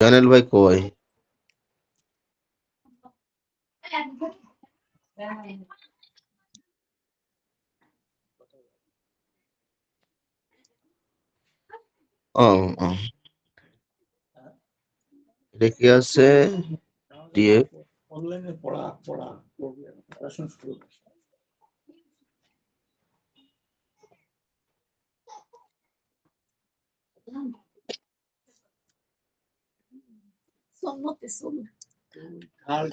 জয়নাল ভাই কই? ও ও, এটা কি আছে? ডিএফ অনলাইনে পড়াশোনা শুরু করছে।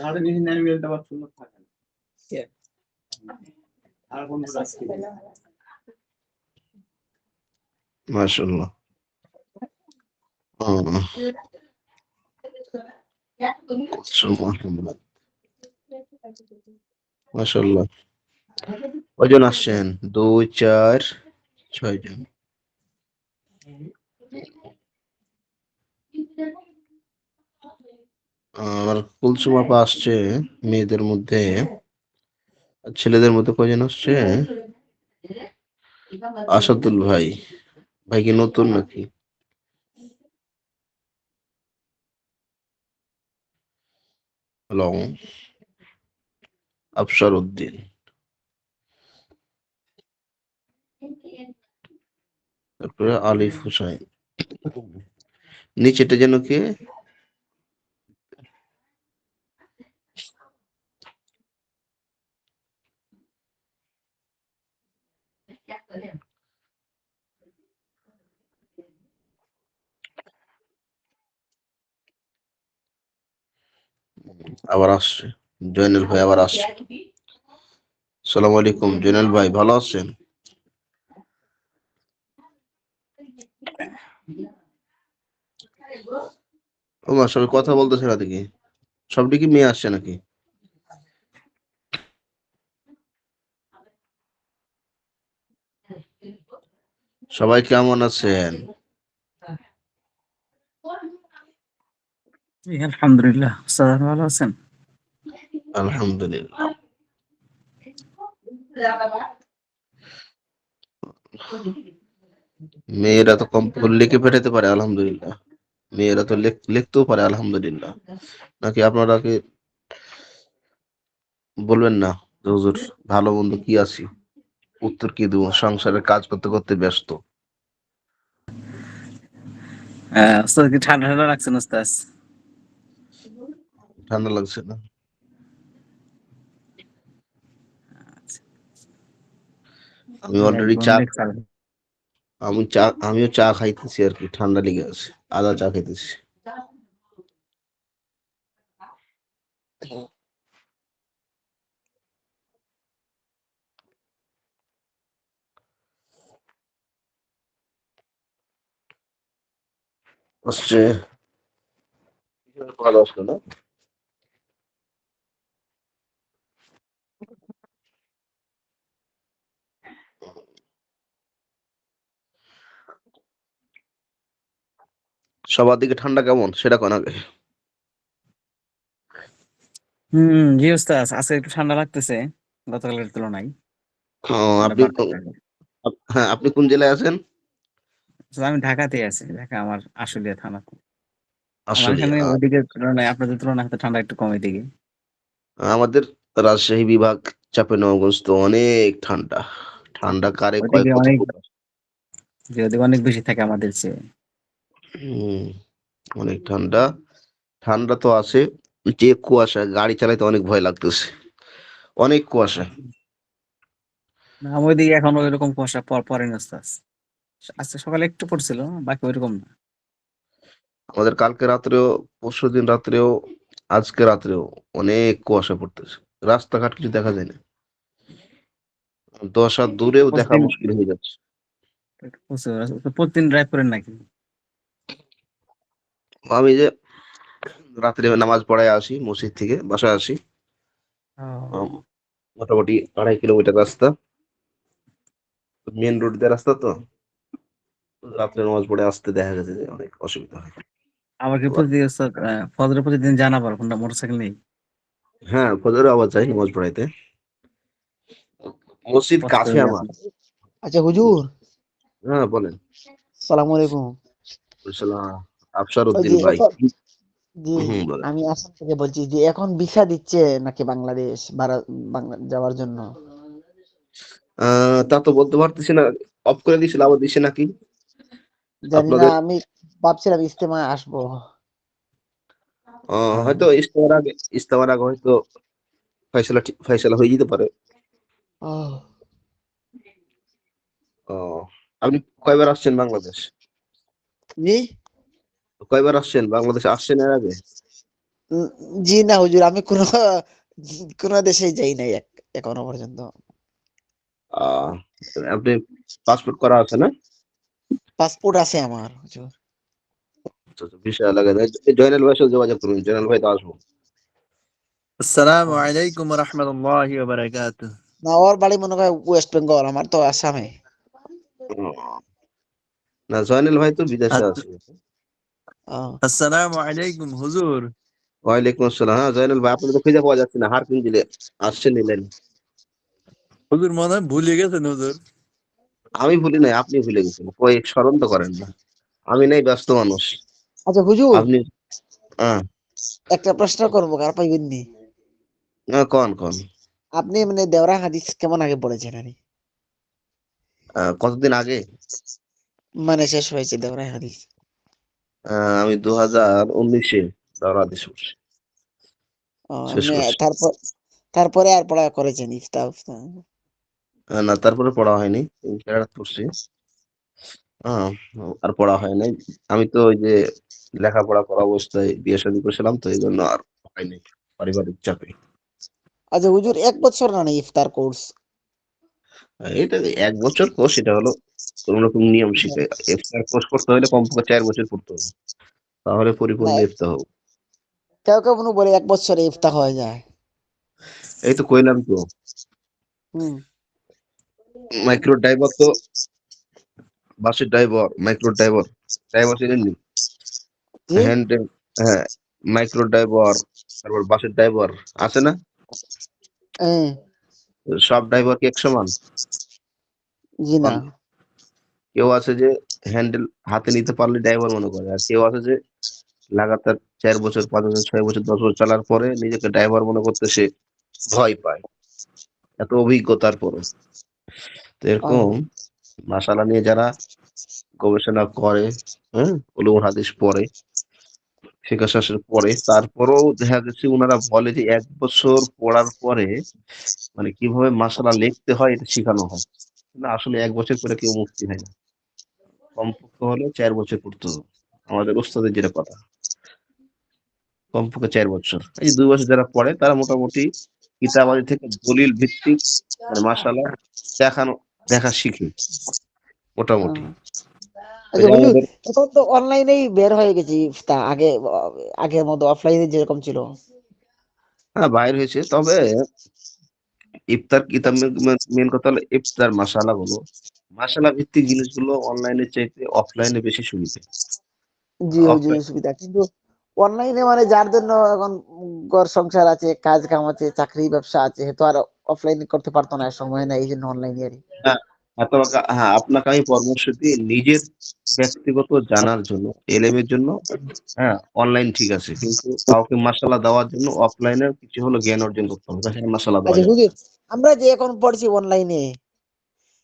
ঘাড়ে নিয়ে নেয় মেলটা বা সুন্নত থাকে না। আর বন্ধু রাখছি। মাশাআল্লাহ। মাশাআল্লাহ। কয়জন আসছেন? 2, 4, 6 জন। আমার কুলসুম আপা আসছে মেয়েদের মধ্যে। আর ছেলেদের মধ্যে কয়জন আসছে? আসাদুল ভাই। ভাই কি নতুন নাকি? হ্যালো, আফসার উদ্দিন। তারপরে আলিফ হুসাইন। নিচেটা যেন কে? আবার আসছে জয়নুল ভাই, আবার আসছে। সালাম আলাইকুম জয়নুল ভাই, ভালো আছেন? ও মা, সবাই কথা বলতেছে না দেখি। সবটি কি মেয়ে আসছে নাকি? সবাই কেমন আছেন? আলহামদুলিল্লাহ। স্যার ভালো আছেন? আলহামদুলিল্লাহ। মেয়েরা তো কম লিখে পাঠাতে পারে আলহামদুলিল্লাহ। মেয়েরা তো লিখতেও পারে আলহামদুলিল্লাহ। নাকি আপনারা কি বলবেন না যে হুজুর ভালো মন্দ কি আছি, উত্তর কি দেবো, সংসারের কাজ করতে করতে ব্যস্ত। ওস্তাদ কি ঠান্ডা ঠান্ডা রাখছেন ওস্তাদ? ঠান্ডা লাগছে না? আমি অলরেডি আমিও চা খাইতেছি আর কি, ঠান্ডা লেগে আছে, আদা চা খাইতেছি। আসছে ভালো আসলো না? সবার দিকে ঠান্ডা কেমন সেটা কোন আগে। জি ওস্তাদ, আজকে একটু ঠান্ডা লাগতেছে গতকালের তুলনায়। ঠান্ডা আপনি বাড়তেছে। হ্যাঁ, আপনি কোন জেলায় আছেন? আমি ঢাকাতেই আছি, ঢাকা আমার আশুলিয়া থানাতে। আমার আসলে এখানে ওইদিকে তুলনায় আপনাদের তুলনায় হয়তো ঠান্ডা একটু কমের দিকে। আমাদের রাজশাহী বিভাগ, চাঁপাইনবাবগঞ্জ তো অনেক ঠান্ডা। ঠান্ডা কারে কয় ওইদিকে কত অনেক, প্রকার। যে ওদিকে অনেক বেশি থাকে আমাদের চেয়ে। হম, অনেক ঠান্ডা। ঠান্ডা তো আছে, যে কুয়াশা, গাড়ি চালাইতে অনেক ভয় লাগতেছে, অনেক কুয়াশা। না, ওইদিকে এখন ওইরকম কুয়াশা পড়েনি ওস্তাদ। আজকে সকালে একটু পড়ছিল, বাকি ওইরকম না। আমাদের কালকে রাত্রেও, পরশুদিন রাত্রেও, আজকে রাত্রেও অনেক কুয়াশা পড়তেছে। রাস্তাঘাট কিছু দেখা যায় না, 10 হাত দূরেও দেখা প্রতিদিন মুশকিল হয়ে যাচ্ছে। প্রতিদিন ড্রাইভ করেন নাকি? আমি যে রাত্রে নামাজ পড়ায় আসি, মসজিদ থেকে বাসায় আসি। আম, ও, মোটামুটি 2.5 কিলোমিটার রাস্তা, মেন রোড দিয়ে রাস্তা তো। রাত্রে নামাজ পড়ে আসতে দেখা গেছে যে অনেক অসুবিধা হয়। আবার কি তো প্রতিদিন ওস্তাদ ফজরে প্রতিদিন যান আবার কোনটা মোটরসাইকেল নেই? হ্যাঁ, ফজরে আওয়াজ যায় নামাজ পড়াইতে। মসজিদ কষ্ট কাছে হয়ে আমার। যাবে। আচ্ছা হুজুর, হ্যাঁ বলেন। সালাম আলাইকুম। বুঝলাম। আফসার ওই উদ্দিন যে ভাই। জি, বলেন। আমি আসাম থেকে বলছি যে এখন ভিসা দিচ্ছে নাকি বাংলাদেশ যাওয়ার জন্য? তা তো বলতে পারতেছি না, অফ করে দিয়েছিল, আবার দিছে নাকি জানি না, আপনাদের। আমি ভাবছিলাম ইজতেমায় আসবো। হয়তো ইস্তেমার আগে হয়তো ফয়সালা হয়ে যেতে পারে। ও, আহ, আপনি কয়বার আসছেন বাংলাদেশ? জি। কয়বার আসছেন বাংলাদেশে, আসছেন এর আগে? উম, জি না হুজুর, আমি কোনো দেশে যাই নাই এখনো পর্যন্ত। আহ, আপনি পাসপোর্ট করা আছে না? পাসপোর্ট আছে আমার হুজুর। বিষয় লাগে না। এই জয়নাল ভাইয়ের সাথে যোগাযোগ করুন, জয়নাল ভাই তো আসবো। আসসালামু ও, আলাইকুম ওয়া রাহমাতুল্লাহি ওয়া বারাকাতুহু। না, ওর বাড়ি মনে হয় ওয়েস্ট বেঙ্গল, আমার তো আসামে। আহ, না, জয়নাল ভাই তো বিদেশে আচ্ছা, আছে। ও, আসসালামু আলাইকুম হুজুর। ওয়ালাইকুম আসসালাম। হ্যাঁ জয়নাল ভাই, আপনাকে তো খুঁজে পাওয়া যাচ্ছে না, হার কিন দিলে আসছেন নিলেন। হুজুর মনে হয় ভুলে গেছেন হুজুর। আমি ভুলি নাই, আপনি ভুলে গেছেন, কই স্মরণ তো করেন না। আমি নাই, ব্যস্ত মানুষ। আচ্ছা হুজুর, আপনি হ্যাঁ, একটা প্রশ্ন করবো, কার পাইবেননি? কন কন। আপনি মানে দেওরা হাদিস কেমন আগে পড়েছেন আরে? কতদিন আগে? মানে শেষ হয়েছে দেওরা হাদিস? আমি 2019-এ দাওরা হাদিস পড়ছি, ও, শেষ এমনি করছি। তারপরে আর পড়া করেছেন ইফতা উফতা? না, তারপরে পড়া হয়নি, কেরাত পড়ছি। হ্যাঁ, আর পড়া হয় নাই। আমি তো ওই যে লেখাপড়া করা অবস্থায় বিয়ে শাদী করেছিলাম, তো এই জন্য আর হয়নি, পারিবারিক চাপে। আচ্ছা হুজুর, 1 বছর না ইফতার কোর্স? এটা 1 বছর কোর্স, এটা হলো কোন রকম নিয়ম শিখে। ইফতার কোর্স করতে হলে কমপক্ষে 4 বছর পড়তে হবে, তাহলে না, পরিপূর্ণ ইফতার হবে। কেউ কেউ মনে বলে 1 বছরে ইফতা হয়ে যায়। এই তো কইলাম তো, হুম। মাইক্রো ড্রাইভার তো, বাসের ড্রাইভার, মাইক্রো ড্রাইভার, ড্রাইভার চিনেন নি? জি। হ্যান্ড, হ্যাঁ, মাইক্রো ড্রাইভার, তারপর বাসের ড্রাইভার আছে না? হ্যাঁ। সব ড্রাইভার কি এক সমান? জি না। কারণ কেউ আছে যে হ্যান্ডেল হাতে নিতে পারলে ড্রাইভার মনে করে, আর কেউ আছে যে লাগাতার 4 বছর, 5 বছর, 6 বছর, 10 বছর চালার পরে নিজেকে ড্রাইভার মনে করতে সে ভয় পায়, এত অভিজ্ঞতার পরে। তো এরকম ও, মাসালা নিয়ে যারা গবেষণা করে, হ্যাঁ, উলুম হাদিস পড়ে, ফিকহ শাস্ত্র পড়ে, তারপরেও দেখা যাচ্ছে উনারা বলে যে 1 বছর পড়ার পরে মানে কিভাবে মাসালা লিখতে হয় এটা শেখানো হয়। না, আসলে 1 বছর করে কেউ মুক্তি হয় না, কমপক্ষে হলে 4 বছর পড়তে হবে। আমাদের ওস্তাদের যেটা কথা, কমপক্ষে 4 বছর। এই 2 বছর যারা পড়ে তারা মোটামুটি কিতাবাদি থেকে দলিল ভিত্তিক মানে মাসালা দেখানো, দেখা শিখে ও। মোটামুটি। ওই আচ্ছা যে হুজুর, আমাদের এখন তো অনলাইনেই বের হয়ে গেছে ইফতা, আগের মতো অফলাইনে যেরকম ছিল। বাইর হয়েছে, তবে ইফতার কিতাব মেন কথা হলো ইফতার মাসালা গুলো, মাসালা ভিত্তিক জিনিসগুলো অনলাইনে চাইতে অফলাইনে বেশি সুবিধা। জি হুজুর, অফলাইন সুবিধা কিন্তু অনলাইনে মানে যার জন্য এখন ঘর সংসার আছে, কাজ কাম আছে, চাকরি ব্যবসা আছে, তো আর অফলাইনে করতে পারতো না, সময় নাই, এই জন্য অনলাইনে আর কি। তোমাকে, হ্যাঁ, আপনাকে আমি পরামর্শ দিই নিজের ব্যক্তিগত জানার জন্য, এলেমের জন্য, হ্যাঁ, অনলাইন ঠিক আছে, কিন্তু কাউকে মাসালা দেওয়ার জন্য অফলাইনে কিছু হলো জ্ঞান অর্জন করতে হবে, তাছাড়া মাসালা দেওয়া আচ্ছা যাবে হুজুর, আমরা যে এখন পড়ছি অনলাইনে,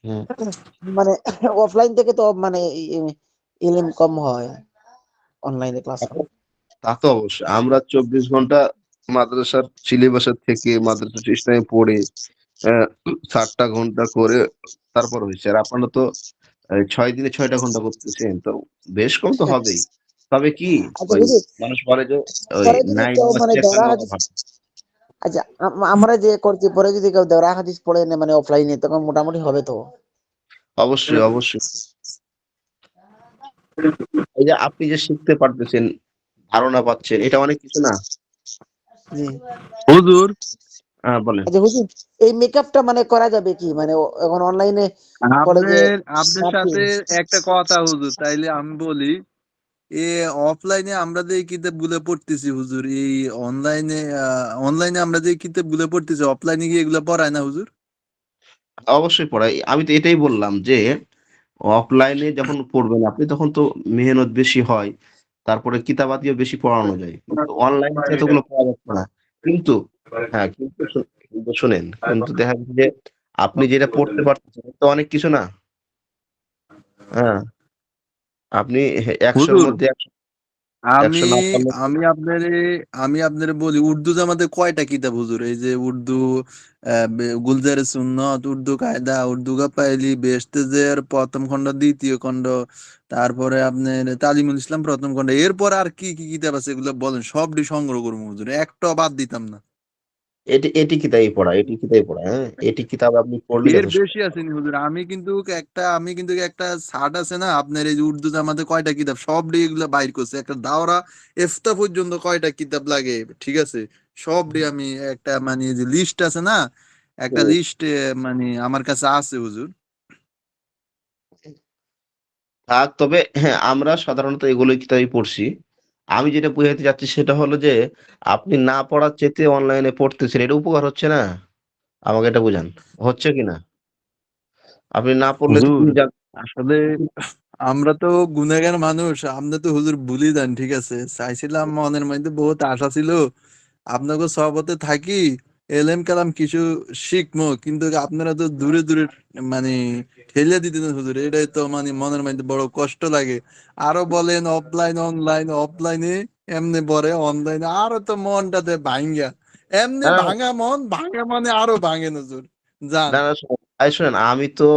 না। মানে অফলাইন থেকে তো মানে ইলম কম হয় অনলাইনে ক্লাস হুম। করে। তা তো অবশ্যই, আমরা 24 ঘন্টা মাদ্রাসার সিলেবাসের থেকে মাদ্রাসা সিস্টেমে পড়ে 7টা ঘন্টা করে তারপর হয়েছে, আর আপনারা তো 6 দিনে 6টা ঘন্টা করতেছেন, তো বেশ কম তো হবেই। তবে কি, আচ্ছা ওই হুজুর, মানুষ বলে যে ওই পরে যদি নাই কেউ নামাজ মানে চেয়ে দেওরা কান্না হাদিস, ভালো। আচ্ছা আমরা যে করছি, পরে যদি কেউ দেওরা হাদিস পড়ে নেয় মানে অফলাইনে, তখন মোটামুটি হবে তো? অবশ্যই অবশ্যই, এই যে আপনি যে শিখতে পারতেছেন, ধারণা পাচ্ছেন, এটা অনেক কিছু না। জি। হুজুর, হ্যাঁ বলেন। আচ্ছা হুজুর, এই মেকআপটা মানে করা যাবে কি, মানে এখন অনলাইনে পড়ে যে আপনার আপনার মাটি? সাথে একটা কথা হুজুর, তাইলে আমি বলি, এ অফলাইনে আমরা যে কিতাবগুলো পড়তেছি হুজুর, এই অনলাইনে আমরা যে কিতাবগুলো পড়তেছি, অফলাইনে কি এগুলো পড়ায় না হুজুর? অবশ্যই পড়াই, আমি তো এটাই বললাম যে অফলাইনে যখন পড়বেন আপনি তখন তো মেহনত বেশি হয়, তারপরে কিতাবাদিও বেশি পড়ানো যায়। কিন্তু অনলাইনে তো এতগুলো পাওয়া যাচ্ছে না। কিন্তু হ্যাঁ, কিন্তু শোনেন, কিন্তু দেখা যাচ্ছে যে আপনি যেটা পড়তে পারতেছেন এটা তো অনেক কিছু না। হ্যাঁ, আপনি ১০০ র হুজুর মধ্যে ১০০ আমি না পারলে আমি আপনারে আমি আপনারে বলি উর্দু জামাতে কয়টা কিতাব হুজুর, এই যে উর্দু গুলজার সুন্নত, উর্দু কায়দা, উর্দু কাপাইলি, বেস্তেজের প্রথম খণ্ড, দ্বিতীয় খণ্ড, তারপরে আপনার তালিমুল ইসলাম প্রথম খণ্ড, এরপর আর কি কি কিতাব আছে এগুলো বলেন, সবটি সংগ্রহ করবো হুজুর, একটা বাদ দিতাম না। এটি কিতাবই পড়া, হ্যাঁ? এটি কিতাব আপনি পড়লেই এর যথেষ্ট। বেশি আছে নি হুজুর, আমি কিন্তু একটা শার্ট আছে না আপনার, এই যে উর্দু জামাতে কয়টা কিতাব সব এগুলা বাইর করছে, একটা দাওরা ইফতা পর্যন্ত কয়টা কিতাব লাগে, ঠিক আছে, সব আমি একটা মানে যে লিস্ট আছে না, একটা হুম। লিস্ট মানে আমার কাছে আছে হুজুর। থাক, তবে হ্যাঁ, আমরা সাধারণত এগুলোই কিতাবই পড়ছি। আমি যেটা বুঝাতে চাচ্ছি সেটা হলো যে, আপনি না পড়ার চাইতে অনলাইনে পড়তেছেন, এটা উপকার হচ্ছে না? আমাকে এটা বুঝান। হচ্ছে কিনা? আপনি না পড়লে তো হুজুর তুমি আসলে আমরা তো গুনেগার মানুষ, আমরা তো হুজুর ভুলি যান, ঠিক আছে, চাইছিলাম, মনের মধ্যে বহুত আশা ছিল আপনাকে সহবতে থাকি, এলেম কালাম কিছু শিখমো, কিন্তু আপনারা তো দূরে দূরে মানে ঠেলে দিতেন হুজুর, এটাই তো মানে মনের মধ্যে বড় কষ্ট লাগে। আরো বলেন অফলাইন অনলাইন, অফলাইনে এমনি পরে, অনলাইনে আরো তো মনটাতে ভাঙ্গা, এমনি না, না, ভাঙা মন, ভাঙা মানে আরো ভাঙে হুজুর, জান। না, না, শোনেন, আমি তো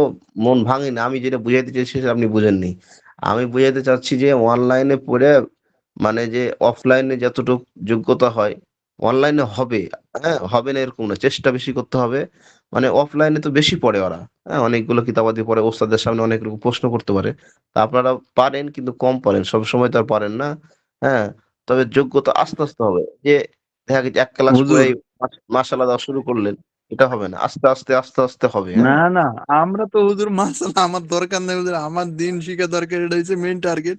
মন ভাঙি না। আমি যেটা বুঝাইতে চাইছি সেটা আপনি বুঝেননি। আমি বুঝাইতে চাচ্ছি যে অনলাইনে পড়ে মানে যে অফলাইনে যতটুক যোগ্যতা হয় অনলাইনে হবে। হ্যাঁ, হবে না এরকম না। চেষ্টা বেশি করতে হবে। মানে অফলাইনে তো বেশি পড়ে ওরা। হ্যাঁ, অনেকগুলো কিতাবাদি পড়ে, ওস্তাদের সামনে অনেক রকম প্রশ্ন করতে পারে। তা আপনারা পারেন কিন্তু কম পারেন। সবসময় তো আর পারেন না। হ্যাঁ, তবে যোগ্যতা আস্তে, আস্তে হবে। যে দেখা গেছে ১ ক্লাস হুজুর পড়েই মাশাআল্লাহ দেওয়া শুরু করলেন। এটা হবে না। আস্তে, আস্তে, আস্তে, আস্তে হবে। না হ্যাঁ? না, আমরা তো হুজুর মাসালা আমার দরকার নেই হুজুর, আমার দিন শিখা দরকার, এটা হচ্ছে মেইন টার্গেট।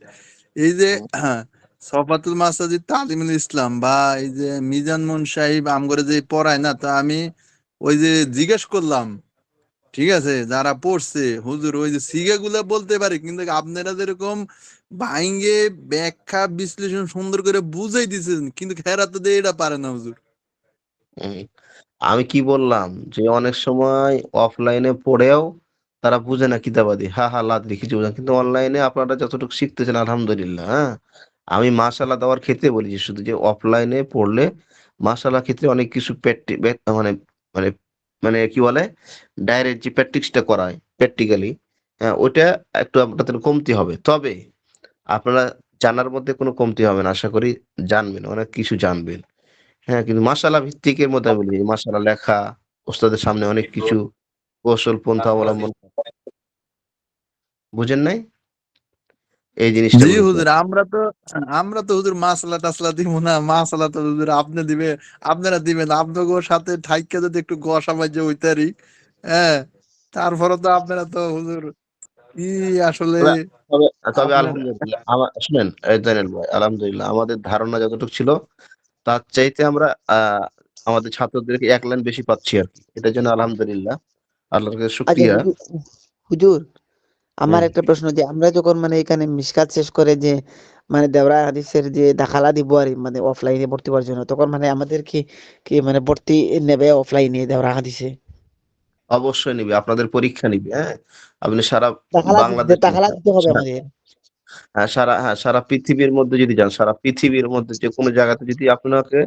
এই যে হুম, হ্যাঁ, সফাতুল মাসাজিদ তালিমুল ইসলাম বা এই যে মিজান মুন সাহিব আমগরে যে পড়ায় না, তা আমি ওই যে জিজ্ঞেস করলাম, ঠিক আছে, যারা পড়ছে হুজুর ওই যে সিগা গুলা বলতে পারে, কিন্তু আপনারা যেরকম ভাইঙ্গে ব্যাখ্যা বিশ্লেষণ সুন্দর করে বুঝাই দিছেন, কিন্তু খেরা তো দিয়ে এটা পারে না হুজুর। হুম। আমি কি বললাম যে অনেক সময় অফলাইনে পড়েও তারা বুঝে না কিতাবাদি। হা, হা, লাদ কিছু বোঝে না। কিন্তু অনলাইনে আপনারা যতটুকু শিখতেছেন আলহামদুলিল্লাহ, হ্যাঁ? আমি মাশাআল্লাহ দেওয়ার ক্ষেত্রে বলেছি শুধু যে অফলাইনে পড়লে মাশাআল্লাহ ক্ষেত্রে অনেক কিছু মানে মানে মানে কি বলে? ডাইরেক্ট যে প্র্যাকটিসটা করায় প্র্যাকটিক্যালি, হ্যাঁ, ওইটা একটু আপনাদের কমতি হবে। তবে আপনারা জানার মধ্যে কোনো কমতি হবে না। আশা করি জানবেন, অনেক কিছু জানবেন। হ্যাঁ, কিন্তু মাসালা ভিত্তিকের মধ্যে আমি বলি মাসালা লেখা, ওস্তাদের সামনে অনেক কিছু কৌশল পন্থা অবলম্বন বুঝেন নাই? এই জিনিসটা জি বুঝাতে হুজুর, আমরা তো হুজুর মাসলা টাসলা দিব না, মাসলা তো হুজুর আপনি দিবে, আপনারা দিবেন, আপনাকে সাথে ঠাইকা যদি একটু সামাজ্য হইতারি, হ্যাঁ, তারপরে তো আপনারা তো হুজুর কি আসলে তবে তবে তবে আপনার আলহামদুলিল্লাহ শুনেন জয়নাল ভাই, আলহামদুলিল্লাহ আমাদের ধারণা যতটুকু ছিল তার চাইতে আমরা আমাদের ছাত্রদেরকে ১ লাইন বেশি পাচ্ছি আরকি। এটার জন্য আলহামদুলিল্লাহ। আল্লাহর কাছে আচ্ছা শুকরিয়া। হুজুর, হুজুর আমার হুম। একটা প্রশ্ন, যে আমরা যখন মানে এখানে মিশকাত শেষ করে যে মানে দেওরা হাদিসের যে দাখালা দিব আর মানে অফলাইনে ভর্তি হওয়ার জন্য, তখন মানে আমাদের কি কি মানে ভর্তি নেবে অফলাইনে দেওরা হাদিসে? অবশ্যই নিবে। আপনাদের পরীক্ষা নিবে, হ্যাঁ? আপনি সারা বাংলাদেশ দাখালা দিতে হবে আমাদের? সারা পৃথিবীর মধ্যে যদি যান, সারা পৃথিবীর মধ্যে যেকোনো জায়গাতে যদি আপনাকে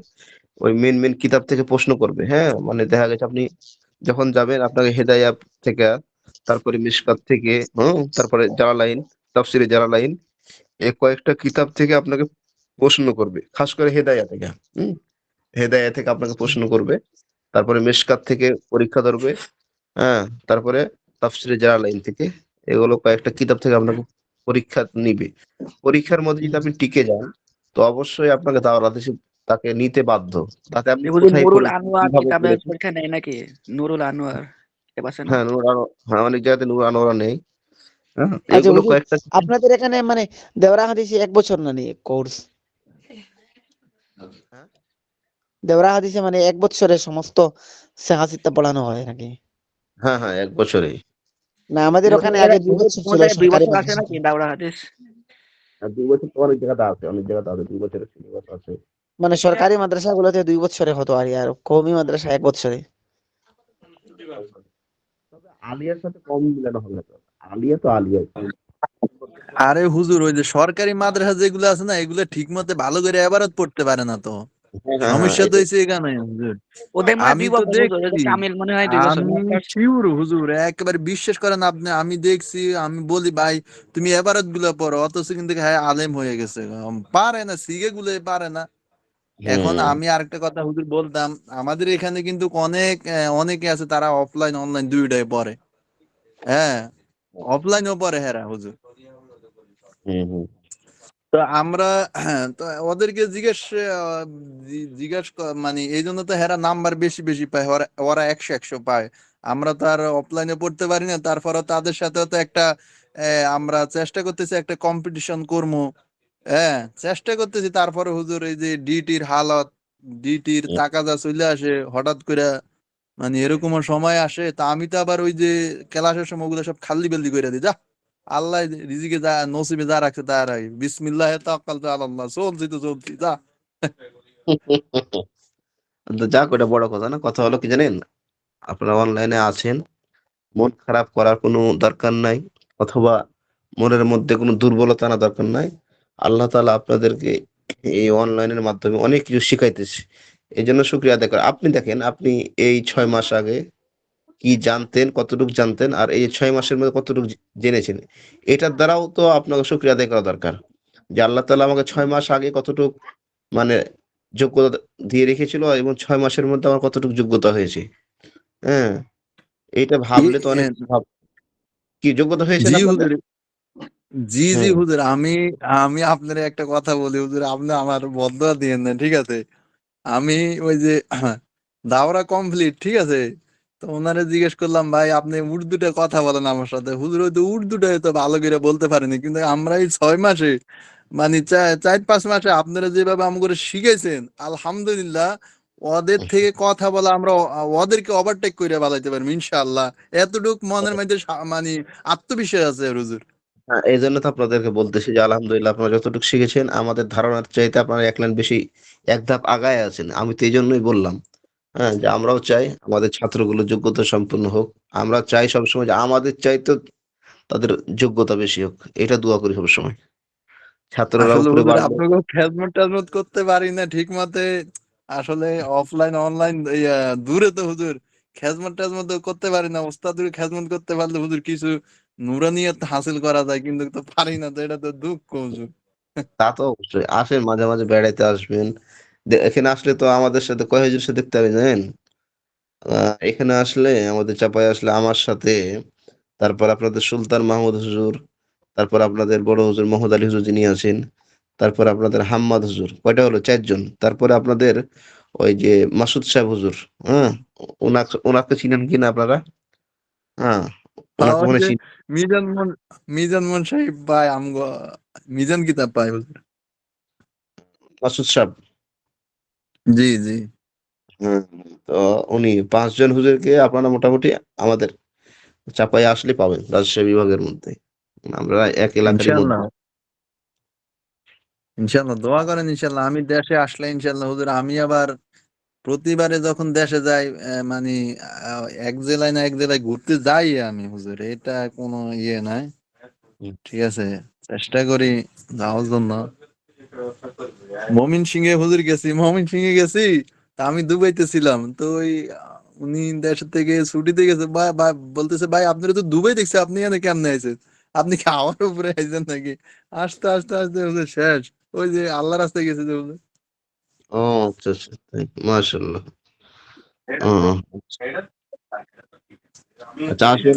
ওই মেইন কিতাব থেকে প্রশ্ন করবে, হ্যাঁ? মানে দেখা গেছে আপনি যখন যাবেন আপনাকে হেদায়াত থেকে, তারপরে মিশকাত থেকে, তারপরে জালালাইন, তাফসিরে জালালাইন, এই কয়েকটা কিতাব থেকে আপনাকে প্রশ্ন করবে। খাস করে হেদায়া থেকে, হুম? হেদায়া থেকে আপনাকে প্রশ্ন করবে। তারপরে মিশকাত থেকে পরীক্ষা ধরবে, হ্যাঁ? তারপরে তাফসিরে জালালাইন থেকে। এগুলো কয়েকটা কিতাব থেকে আপনাকে পরীক্ষা নিবে। পরীক্ষার মধ্যে যদি আপনি টিকে যান, তো অবশ্যই আপনাকে দাওরাত হিসেবে তাকে নিতে বাধ্য। তাতে আপনি হুজুর কোথায় নুরুল পড়েছেন, আনোয়ার কিভাবে কিতাবের পড়েছেন, পরীক্ষা নেয় নাকি? নুরুল আনোয়ার কিতাব আছে না? হ্যাঁ, হ্যাঁ, অনেক জায়গাতে নূর আনোয়ারা নেই। হ্যাঁ? আচ্ছা এগুলো হুজুর, কয়েকটা আপনাদের এখানে মানে দেওরা হাদিসে ১ বছর না নিয়ে কোর্স? হ্যাঁ, দেওরা হাদিসে মানে ১ বছরের সমস্ত সিত্তা পড়ানো হয় নাকি? হ্যাঁ, হ্যাঁ, ১ বছরেই। না আমাদের ওখানে হুজুর আগে ২ বছর ছিল তোমাদের 2 সরকারি বছর আসে মাদ্রাসাতে। নাকি দাওরা হাদিস? আর ২ বছর তো অনেক জায়গাতে আছে, অনেক জায়গাতে আছে ২ বছরের সিলেবাস আছে। মানে সরকারি মাদ্রাসাগুলোতে ২ বছরে হতো আর কওমি মাদ্রাসা 1 বছরে। তবে আলিয়ার সাথে কম মিলানো হবে না তো। আলিয়া তো আলিয়া। আরে হুজুর, ওই যে সরকারি মাদ্রাসা যেগুলো আছে না, এগুলো ঠিক মতো ভালো করে এবারত পড়তে পারে না তো। হ্যাঁ, হ্যাঁ, হ্যাঁ, সমস্যা তো এটাই। হইছে এখানে হুজুর। ওদের মনে হয় আমি ২ তো বছর হুজুর, ওই যে দেখছি, কামিল মনে হয় ২ বছর আমি মাস্টার্স। শিওর হুজুর, একেবারে বিশ্বাস করেন আপনি, আমি দেখছি, আমি বলি ভাই তুমি এবারত গুলা পড়ো, অথচ কিন্তু হ্যাঁ আলেম হয়ে গেছে, পারে না, সিগে গুলো পারে না। এখন হুম, আমি আরেকটা কথা হুজুর বলতাম, আমাদের এখানে কিন্তু অনেক অনেকে আছে তারা অফলাইন অনলাইন দুইটাই পড়ে। হ্যাঁ, অফলাইনও পড়ে হেরা হুজুর। হুম, হুম। তো আমরা তো ওদেরকে জিজ্ঞেস মানে এই জন্য তো হেরা নাম্বার বেশি বেশি পায়, ওরা ওরা 100 পায়। আমরা তো আর অফলাইনে পড়তে পারি না, তারপরে তাদের সাথে তো একটা আমরা চেষ্টা করতেছি একটা কম্পিটিশন করবো। হ্যাঁ, চেষ্টা করতেছি, তারপরে হুজুর এই যে ডিটির হালত, ডিটির হুম। টাকা যা চলে আসে হঠাৎ করে, মানে এরকমও সময় আসে, তা আমি তো আবার ওই যে ক্লাসের সময় ওগুলো সব খাল্লি বেল্লি করে দিই, যা আল্লাহ রিজিকে যা নসিবে যা রাখছে তা রাখি, বিসমিল্লাহ তাওয়াক্কালতু আলাল্লাহ, চলছি তো চলছি, যা। তো যাক, ওটা বড় কথা না। কথা হলো কি জানেন? আপনারা অনলাইনে আছেন, মন খারাপ করার কোনো দরকার নাই, অথবা মনের মধ্যে কোনো দুর্বলতা আনার দরকার নাই। আল্লাহ তাআলা আপনাদেরকে এই অনলাইনের মাধ্যমে অনেক কিছু শিখাইতেছে। এজন্য শুকরিয়া আদায় করা। আপনি দেখেন, আপনি এই ৬ মাস আগে কি জানতেন, কতটুকু জানতেন, আর এই ৬ মাসের মধ্যে কতটুকু জেনেছেন। এটার দ্বারাও তো আপনাকে শুকরিয়া আদায় করা দরকার। যে আল্লাহ তাআলা আমাকে ৬ মাস আগে কতটুক মানে যোগ্যতা দিয়ে রেখেছিল, এবং ৬ মাসের মধ্যে আমার কতটুকু যোগ্যতা হয়েছে। হ্যাঁ? এইটা ভাবলে তো অনেক কিছু কি যোগ্যতা হয়েছেন জি আপনাদের? হুজুর, জি জি হুম, হুজুর, আমি আমি আপনার একটা কথা বলি হুজুর, আপনি আমার বদয়া দিয়েন না, ঠিক আছে? আমি ওই যে দাওরা কমপ্লিট, ঠিক আছে, তো ওনারে জিজ্ঞেস করলাম ভাই আপনি উর্দুতে কথা বলেন আমার সাথে, হুজুর ওই তো উর্দুটা তো ভালো করে বলতে পারেনি, কিন্তু আমরা এই 6 মাসে, মানে 4-5 মাসে আপনারা যেভাবে আমাকে শিখেছেন, আলহামদুলিল্লাহ, ওদের থেকে কথা বলা আমরা ওদেরকে ওভারটেক করে বালাইতে পারবো ইনশাআল্লাহ। এতটুক মনের মধ্যে মানে আত্মবিশ্বাস আছে হুজুর। হ্যাঁ, এইজন্য তো আপনাদেরকে বলতেছি যে আলহামদুলিল্লাহ আপনারা যতটুকু শিখেছেন আমাদের ধারণার চাইতে আপনারা ১ লাইন বেশি, ১ ধাপ আগায় আছেন। আমি তো এইজন্যই বললাম, হ্যাঁ? যে আমরাও চাই আমাদের ছাত্রগুলো যোগ্যতা সম্পন্ন হোক। আমরা চাই সবসময় যে আমাদের চাইতেও তাদের যোগ্যতা বেশি হোক। এটা দোয়া করি সবসময়। ছাত্ররা আসলে উপরে হুজুর বাড়লে আপনাকে খেজমত টেজমত করতে পারি না ঠিক মতে, আসলে অফলাইন অনলাইন দূরে তো হুজুর, খেজমত টেজমত করতে পারি না, ওস্তাদের খেজমত করতে পারলে হুজুর কিছু নুরানিয়ত হাসিল করা যায়, কিন্তু তো পারি না, তো এটা তো দুঃখ হুজুর। তা তো অবশ্যই। আসেন, মাঝে, মাঝে বেড়াইতে আসবেন। এখানে আসলে তো আমাদের সাথে কয় হুজুরকে দেখতে পাবেন জানেন? আ এখানে আসলে, আমাদের চাপায় আসলে আমার সাথে, তারপর আপনাদের সুলতান মাহমুদ হুজুর, তারপর আপনাদের বড় হুজুর মহোদ আলী হুজুর যিনি আছেন, তারপর আপনাদের হাম্মাদ হুজুর। কয়টা হলো? ৪ জন। তারপরে আপনাদের ওই যে মাসুদ সাহেব হুজুর, হ্যাঁ? উনাকে চিনেন কিনা আপনারা? হ্যাঁ, উনাকে ওই মনে হয় যে মিজান মন মিজান মন সাহেব পায় আমগো, মিজান কিতাব পায় হুজুর। মাসুদ সাহেব। জি জি, হুম, তো উনি ৫ জন হুজুরকে আপনারা মোটামুটি আমাদের চাপায়ে আসলে পাবেন রাজশাহী বিভাগের মধ্যে। আমরা এক এলাকারই বলতে ইনশাআল্লাহ, ইনশাআল্লাহ দোয়া করেন, ইনশাআল্লাহ আমি দেশে আসলে ইনশাআল্লাহ হুজুর, আমি আবার প্রতিবারে যখন দেশে যাই মানে এক জেলায় না এক জেলায় ঘুরতে যাই আমি হুজুর, এটা কোনো ইয়ে নাই, হুম। ঠিক আছে, চেষ্টা করি যাওয়ার জন্য। মমিন সিংহে হুজুর গেছি, মমিন সিংহে গেছি, তা আমি দুবাইতে ছিলাম, তো ওই উনি দেশ থেকে ছুটিতে গেছে, বলতেছে ভাই আপনারা তো দুবাই দেখছে, আপনি এখানে কেমনে আইছেন, আপনি কি আমার উপরে আইছেন নাকি? আসতে আসতে আসতে হুজুর শেষ, ওই যে আল্লাহ রাস্তায় গেছে যে হুজুর। ও আচ্ছা, আচ্ছা। তাই, মাশাআল্লাহ। ও, আচ্ছা আসেন,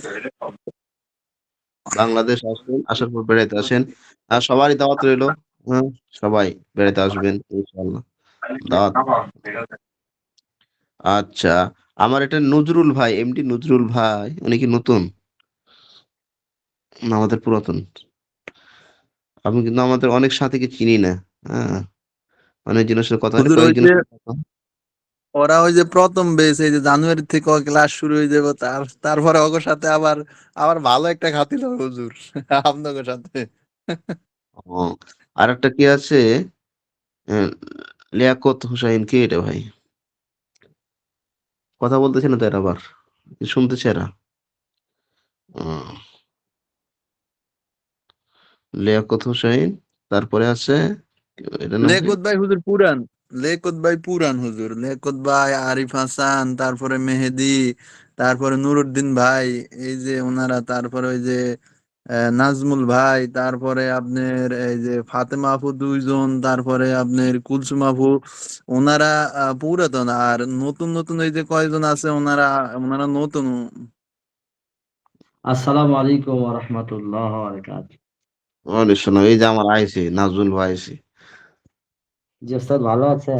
বাংলাদেশ আসেন, আসার পর বেড়াইতে আসেন। আর সবারই দাওয়াত রইলো। হ্যাঁ, সবাই বেড়াইতে আসবেন ইনশাআল্লাহ। দাওয়াত। আচ্ছা, আমার এটা নজরুল ভাই, এমডি নজরুল ভাই, উনি কি নতুন? না আমাদের পুরাতন? আমি কিন্তু আমাদের অনেক সাথীকে চিনি না। হ্যাঁ, অনেকজনের সাথে কথা হয় না, হুজুর ওই যে কয়েকজনের সাথে কথা হয়। ওরা ওই যে প্রথম বেচ, এই যে জানুয়ারি থেকে ক্লাস শুরু হয়ে যাবে, তারপরে ওগোর সাথে আবার আবার ভালো একটা খাতির হবে হুজুর আপনাদের সাথে। ও, আর একটা কি আছে, আহ, লিয়াকত হুসাইন, কে এটা ভাই? কথা বলতেছে না তো এরা, আবার কি শুনতেছে এরা? উম, লিয়াকত হুসাইন, তারপরে আছে এটার নাম কি? লেকত ভাই হুজুর পুরান, লেকত ভাই পুরান হুজুর, লেকত ভাই, আরিফ হাসান, তারপরে মেহেদি, তারপরে নুরুদ্দিন ভাই, এই যে ওনারা, তারপরে ওই যে নাজমুল ভাই, তারপরে আপনার এই যে ফাতেমা আপু দুইজন, তারপরে আপনার কুলসুম আপু, ওনারা পুরাতন। আর নতুন নতুন এই যে কয়জন আছে, ওনারা ওনারা নতুন। আসসালামু আলাইকুম ওয়া রাহমাতুল্লাহ ওয়া বারাকাতুহু। ওয়ালাইকুম আসসালাম। এই যে আমার আইছে নাজমুল ভাই আইছে। জি ওস্তাদ, ভালো আছে?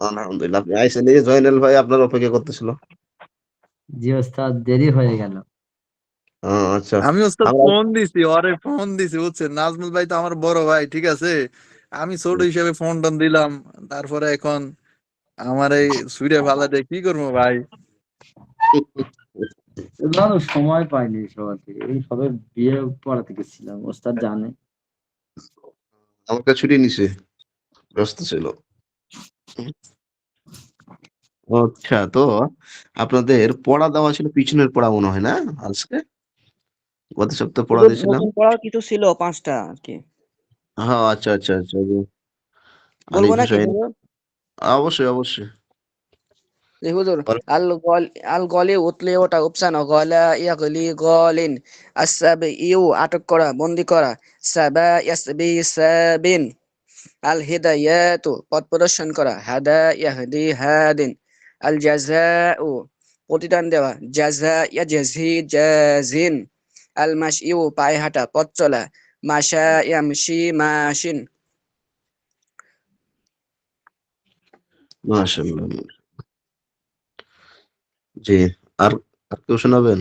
আলহামদুলিল্লাহ, আপনি আইছেন। এই যে জয়নাল ভাই আপনার অপেক্ষা করতেছিল। জি ওস্তাদ, দেরি হয়ে গেল। আচ্ছা। আমি ওস্তাদ আমরা ফোন দিছি, ওরে ফোন দিছি বুঝছেন, নাজমুল ভাই তো আমার বড় ভাই, ঠিক আছে, আমি ছোট হিসেবে ফোন টোন দিলাম। তারপরে এখন আমার এই সুইরে ফালাতে কি করবো ভাই? না না, সময় পাইনি সবাইকে, এই সবে বিয়ে পড়াতে গেছিলাম, ওস্তাদ জানে। আমাকে ছুটি নিছে, ব্যস্ত ছিল। আচ্ছা, তো আপনাদের পড়া দেওয়া ছিল পিছনের পড়া মনে হয় না আজকে? গত সপ্তাহে পড়া হুজুর দিয়েছিলাম। নতুন পড়াও কিছু ছিল 5টা আর কি। হ্যাঁ, আচ্ছা আচ্ছা আচ্ছা, ওই যে বলবো আলিফ নাকি হোসেন। হুজুর? অবশ্যই অবশ্যই। জি হুজুর। বলেন। আল গল আল গলি উতলে ওটা উপসানো, গলা ইয়াগলি গলিন, আসাব ইউ আটক করা, বন্দি করা, সাবা ইয়াসবি সাবিন, আল হিদায়াতু পথ প্রদর্শন করা, হাদা ইয়াহদি হাদিন, আল জাযাউ প্রতিদান দেওয়া, জাযা ইয়াজহি জাযিন, আল মাশইউ পায়ে হাঁটা, পথ চলা, মাশা ইয়ামশি মাশিন। মাশাআল্লাহ। জি। আর আর কেউ শোনাবেন?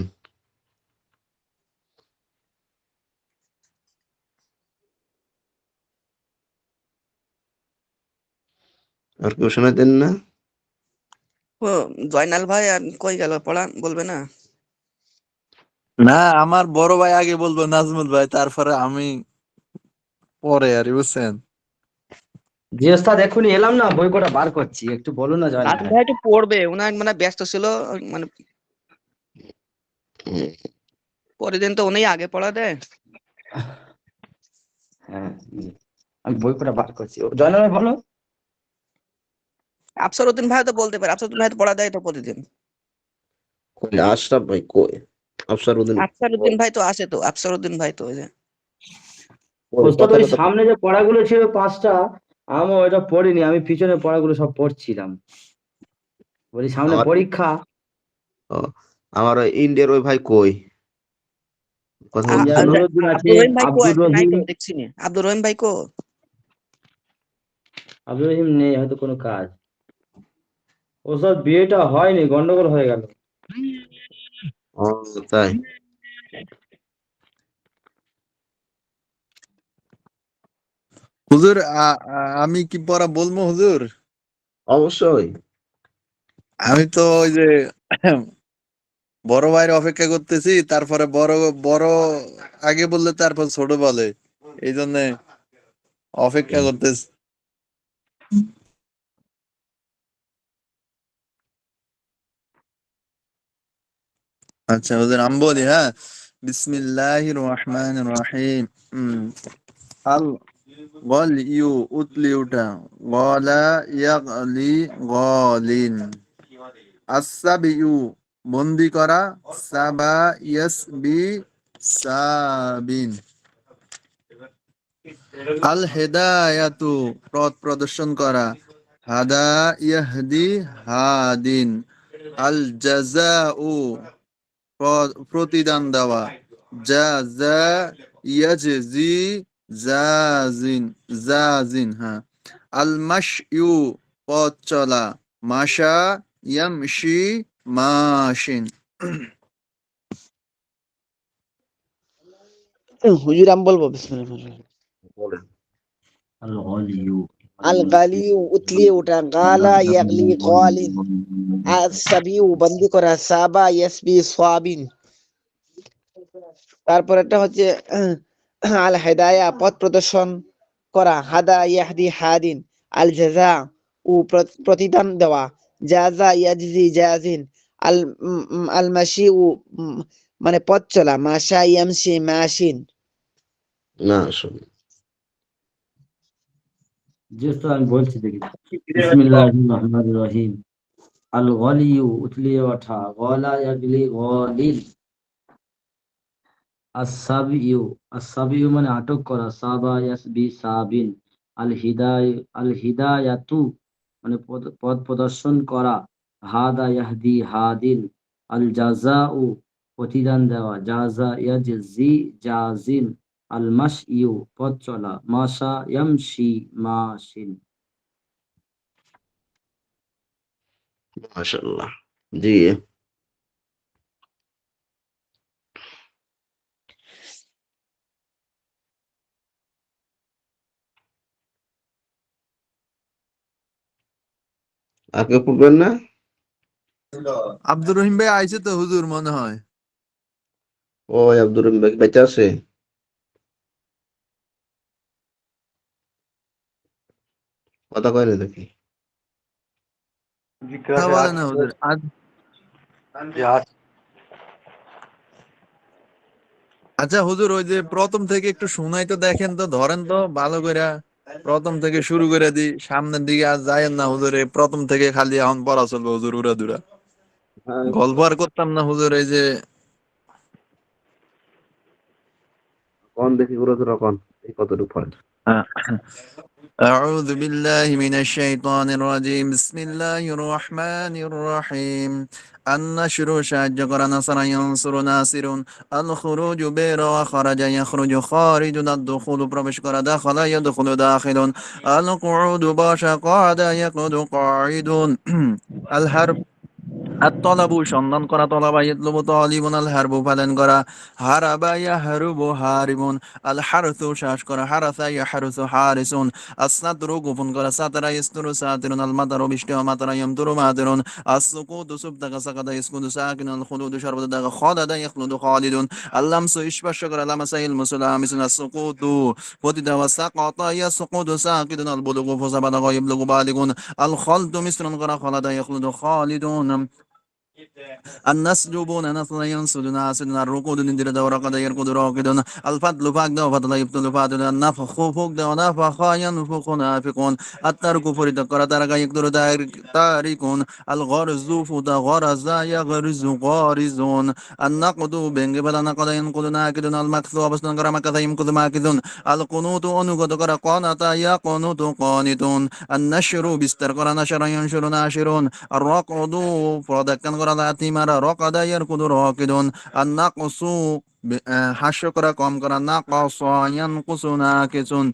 আর কেউ শোনাতেন না? ও, জয়নাল ভাই আর কই গেল, পড়া বলবে না? না, আমার বড় ভাই আগে বলবো, নাজমুল ভাই, তারপরে আমি পরে, আর বুঝছেন। জি ওস্তাদ, এখনই এলাম না, বই কটা বার করছি, একটু বলুন না জয়নাল নাজমুল ভাই। ভাই একটু পড়বে, উনার মানে ব্যস্ত ছিল, মানে হুম, পরের দিন তো উনি আগে পড়া দেয়। হ্যাঁ, আমি বই কটা বার করছি। জয়নাল ভাই বলো। আফসর উদ্দিন ভাই তো বলতে পারে, আফসর উদ্দিন ভাই তো পড়া দেয় তো প্রতিদিন। কই আশরাফ ভাই কই? আফসার উদ্দিন আফসর উদ্দিন ভাই তো আছে, তো আফসর উদ্দিন ভাই তো ওই যে। কই? ওস্তাদ, কথা ওই কথা সামনে যে পড়াগুলো ছিল 5টা, আমি ওইটা পড়িনি, আমি পিছনে পড়াগুলো সব পড়ছিলাম। বলি সামনে আমার পরীক্ষা। ও, আমার ওই ইন্ডিয়ার ওই ভাই কই? কথা ইন্ডিয়ার বলতেছিল। নুরুদ্দিন আছে, আব্দুর রহিম ভাই কো, আব্দুর আজকে নাই রহিম। তো, দেখছি নি আব্দুর রহিম ভাই কো। আব্দুর রহিম নেই, হয়তো কোনো কাজ। ওস্তাদ, বিয়েটা হয়নি, গন্ডগোল হয়ে গেল। ও, তাই? হুজুর, আমি কি পড়া বলবো হুজুর? অবশ্যই। আমি তো ওই যে বড় ভাইয়ের অপেক্ষা করতেছি, তারপরে বড় বড় আগে বললে তারপর ছোট বলে, এই জন্য অপেক্ষা করতেছি। আচ্ছা হুজুর, আমি বলি, হ্যাঁ। বিসমিল্লাহির রহমানির রহিম। আল গলিউ উতলি উঠা, গলা ইয়াগলি গলিন, আসাবিউ বন্দি করা, সাবা ইয়াসবি সাবিন, আল হেদায়াতু পথ প্রদর্শন করা, হাদা ইয়াহদি হাদিন, আল জাযাউ প্রতিদান দেওয়া, জাযা ইয়াজজি জাজিন জাজিন, হ্যাঁ, আল মাশইউ পথ চলা, মাশা ইয়ামশি মাশিন। হুজুর আমি বলবো, বিসমিল্লাহ। বলেন। আল গলিউ, আল গালিউ উতলিয়ে ওঠা, গালা ইয়াগলি গালিন, আসাবিউ বন্দি করা, সাবা ইয়াসবি সাবিন। তারপর একটা হচ্ছে আল হেদায়া পথ প্রদর্শন, করা, হাদা ইয়াহদি হাদিন, আল জাযা ও প্রতিদান দেওয়া, জাযা ইয়াজজি জাযিন, আল মাশি ও মানে পথ চলা, মাশা ইয়ামশি মাশিন। না শোন। জি উস্তাদ, আমি বলছি দেখি। বিসমিল্লাহির রহমানির রহিম। আল গলিয়ু উতলিয়ে ওঠা, গলা ইয়াগলি গলিল। আসাবিউ, আসাবিউ মানে আটক করা, সাবা ইয়াসবি সাবিন। আল হিদায়াতু মানে পথ প্রদর্শন করা, হাদা ইয়াহদি হাদিন। আল জাযাউ প্রতিদান দেওয়া, জাযা ইয়াজজি জাযিন। আল মাশইউ পথ চলা, মাশা ইয়ামশি মাশিন। মাশাআল্লাহ। জি। আর কেউ পড়বেন না? আব্দুর রহিম ভাই আইছে তো হুজুর মনে হয়। ওই আব্দুর রহিম ভাই কি বেঁচে আছে? কথা কয় না দেখি। কথা বলে না হুজুর। আচ্ছা হুজুর, ওই যে প্রথম থেকে একটু শুনাই তো, দেখেন তো, ধরেন তো ভালো করে, প্রথম থেকে শুরু করে দিই, সামনের দিকে আর যায়েন না হুজুর। এই প্রথম থেকে খালি এখন পড়া চলবে হুজুর, উড়া দুরা হ্যাঁ, গল্প আর করতাম না হুজুর। এই যে কোন দেখি গুলো তো কোন এই কতটুকু পড়ে। أعوذ بالله من الشيطان الرجيم بسم الله الرحمن الرحيم النشر شجر نصر ينصر ناصر الخروج بير وخرج يخرج خارج الدخول প্রবেশ করা دخل يدخل داخل القعود باش قعد يقعد قاعد الحرب আত-তলাবু সন্ধান করা, তলাবা ইয়াতলুবু তালিবুন, আল হারবু পালন করা, হারাবা ইয়াহরুবু হারিবুন, আল হারসু চাষ করা, হারাসা ইয়াহরুসু হারিসুন, আস-সাতরু গোপন করা, সাতারা ইস্তুরু সাতিরুন, আল মাতারু বৃষ্টি হওয়া, মাতারা ইয়ামতুরু মাতিরুন, আস-সুকুতু চুপ থাকা, সাকাতা ইসকুতু সাকিনুন, আল খুলুদু সর্বদা থাকা, খালাদা ইয়াখলুদু খালিদুন, আল লামসু স্পর্শ করা, লামাসা ইলমুসু লামিসুন, আস-সুকুতু পতিত হওয়া, সাকাতা ইয়াসকুতু সাকিতুন, আল বুলুগু ফাসাবাদা ইয়াবলুগু বালিগুন, আল খালতু মিশ্রণ করা, খালাদা ইয়াখলুদু খালিদুন, النسجبون نسلا ينسج ناسج الركود ندير دورا قد يركض راكد الفضل فاقد وفضل يبطل فاضل النفخ فوقد ونفخ ينفخ نافقون الترك فرد قرى ترك يقدر تاركون الغرز فد غرز يغرز غارزون النقد بنج بلا نقد ينقد ناكد المكث وبسن قرى مكث يمكث ماكثون القنوت أنقد قرى قانت يقنوت قانتون النشر بستر قرى نشر ينشر ناشرون الرقد প্রদাক্কান করা লাতিমারা রকাদা ইয়ারকুদু রাকিদুন আন-নাকসু হাস্য করা কম করা নাকাসা ইয়ানকুসু নাকিসুন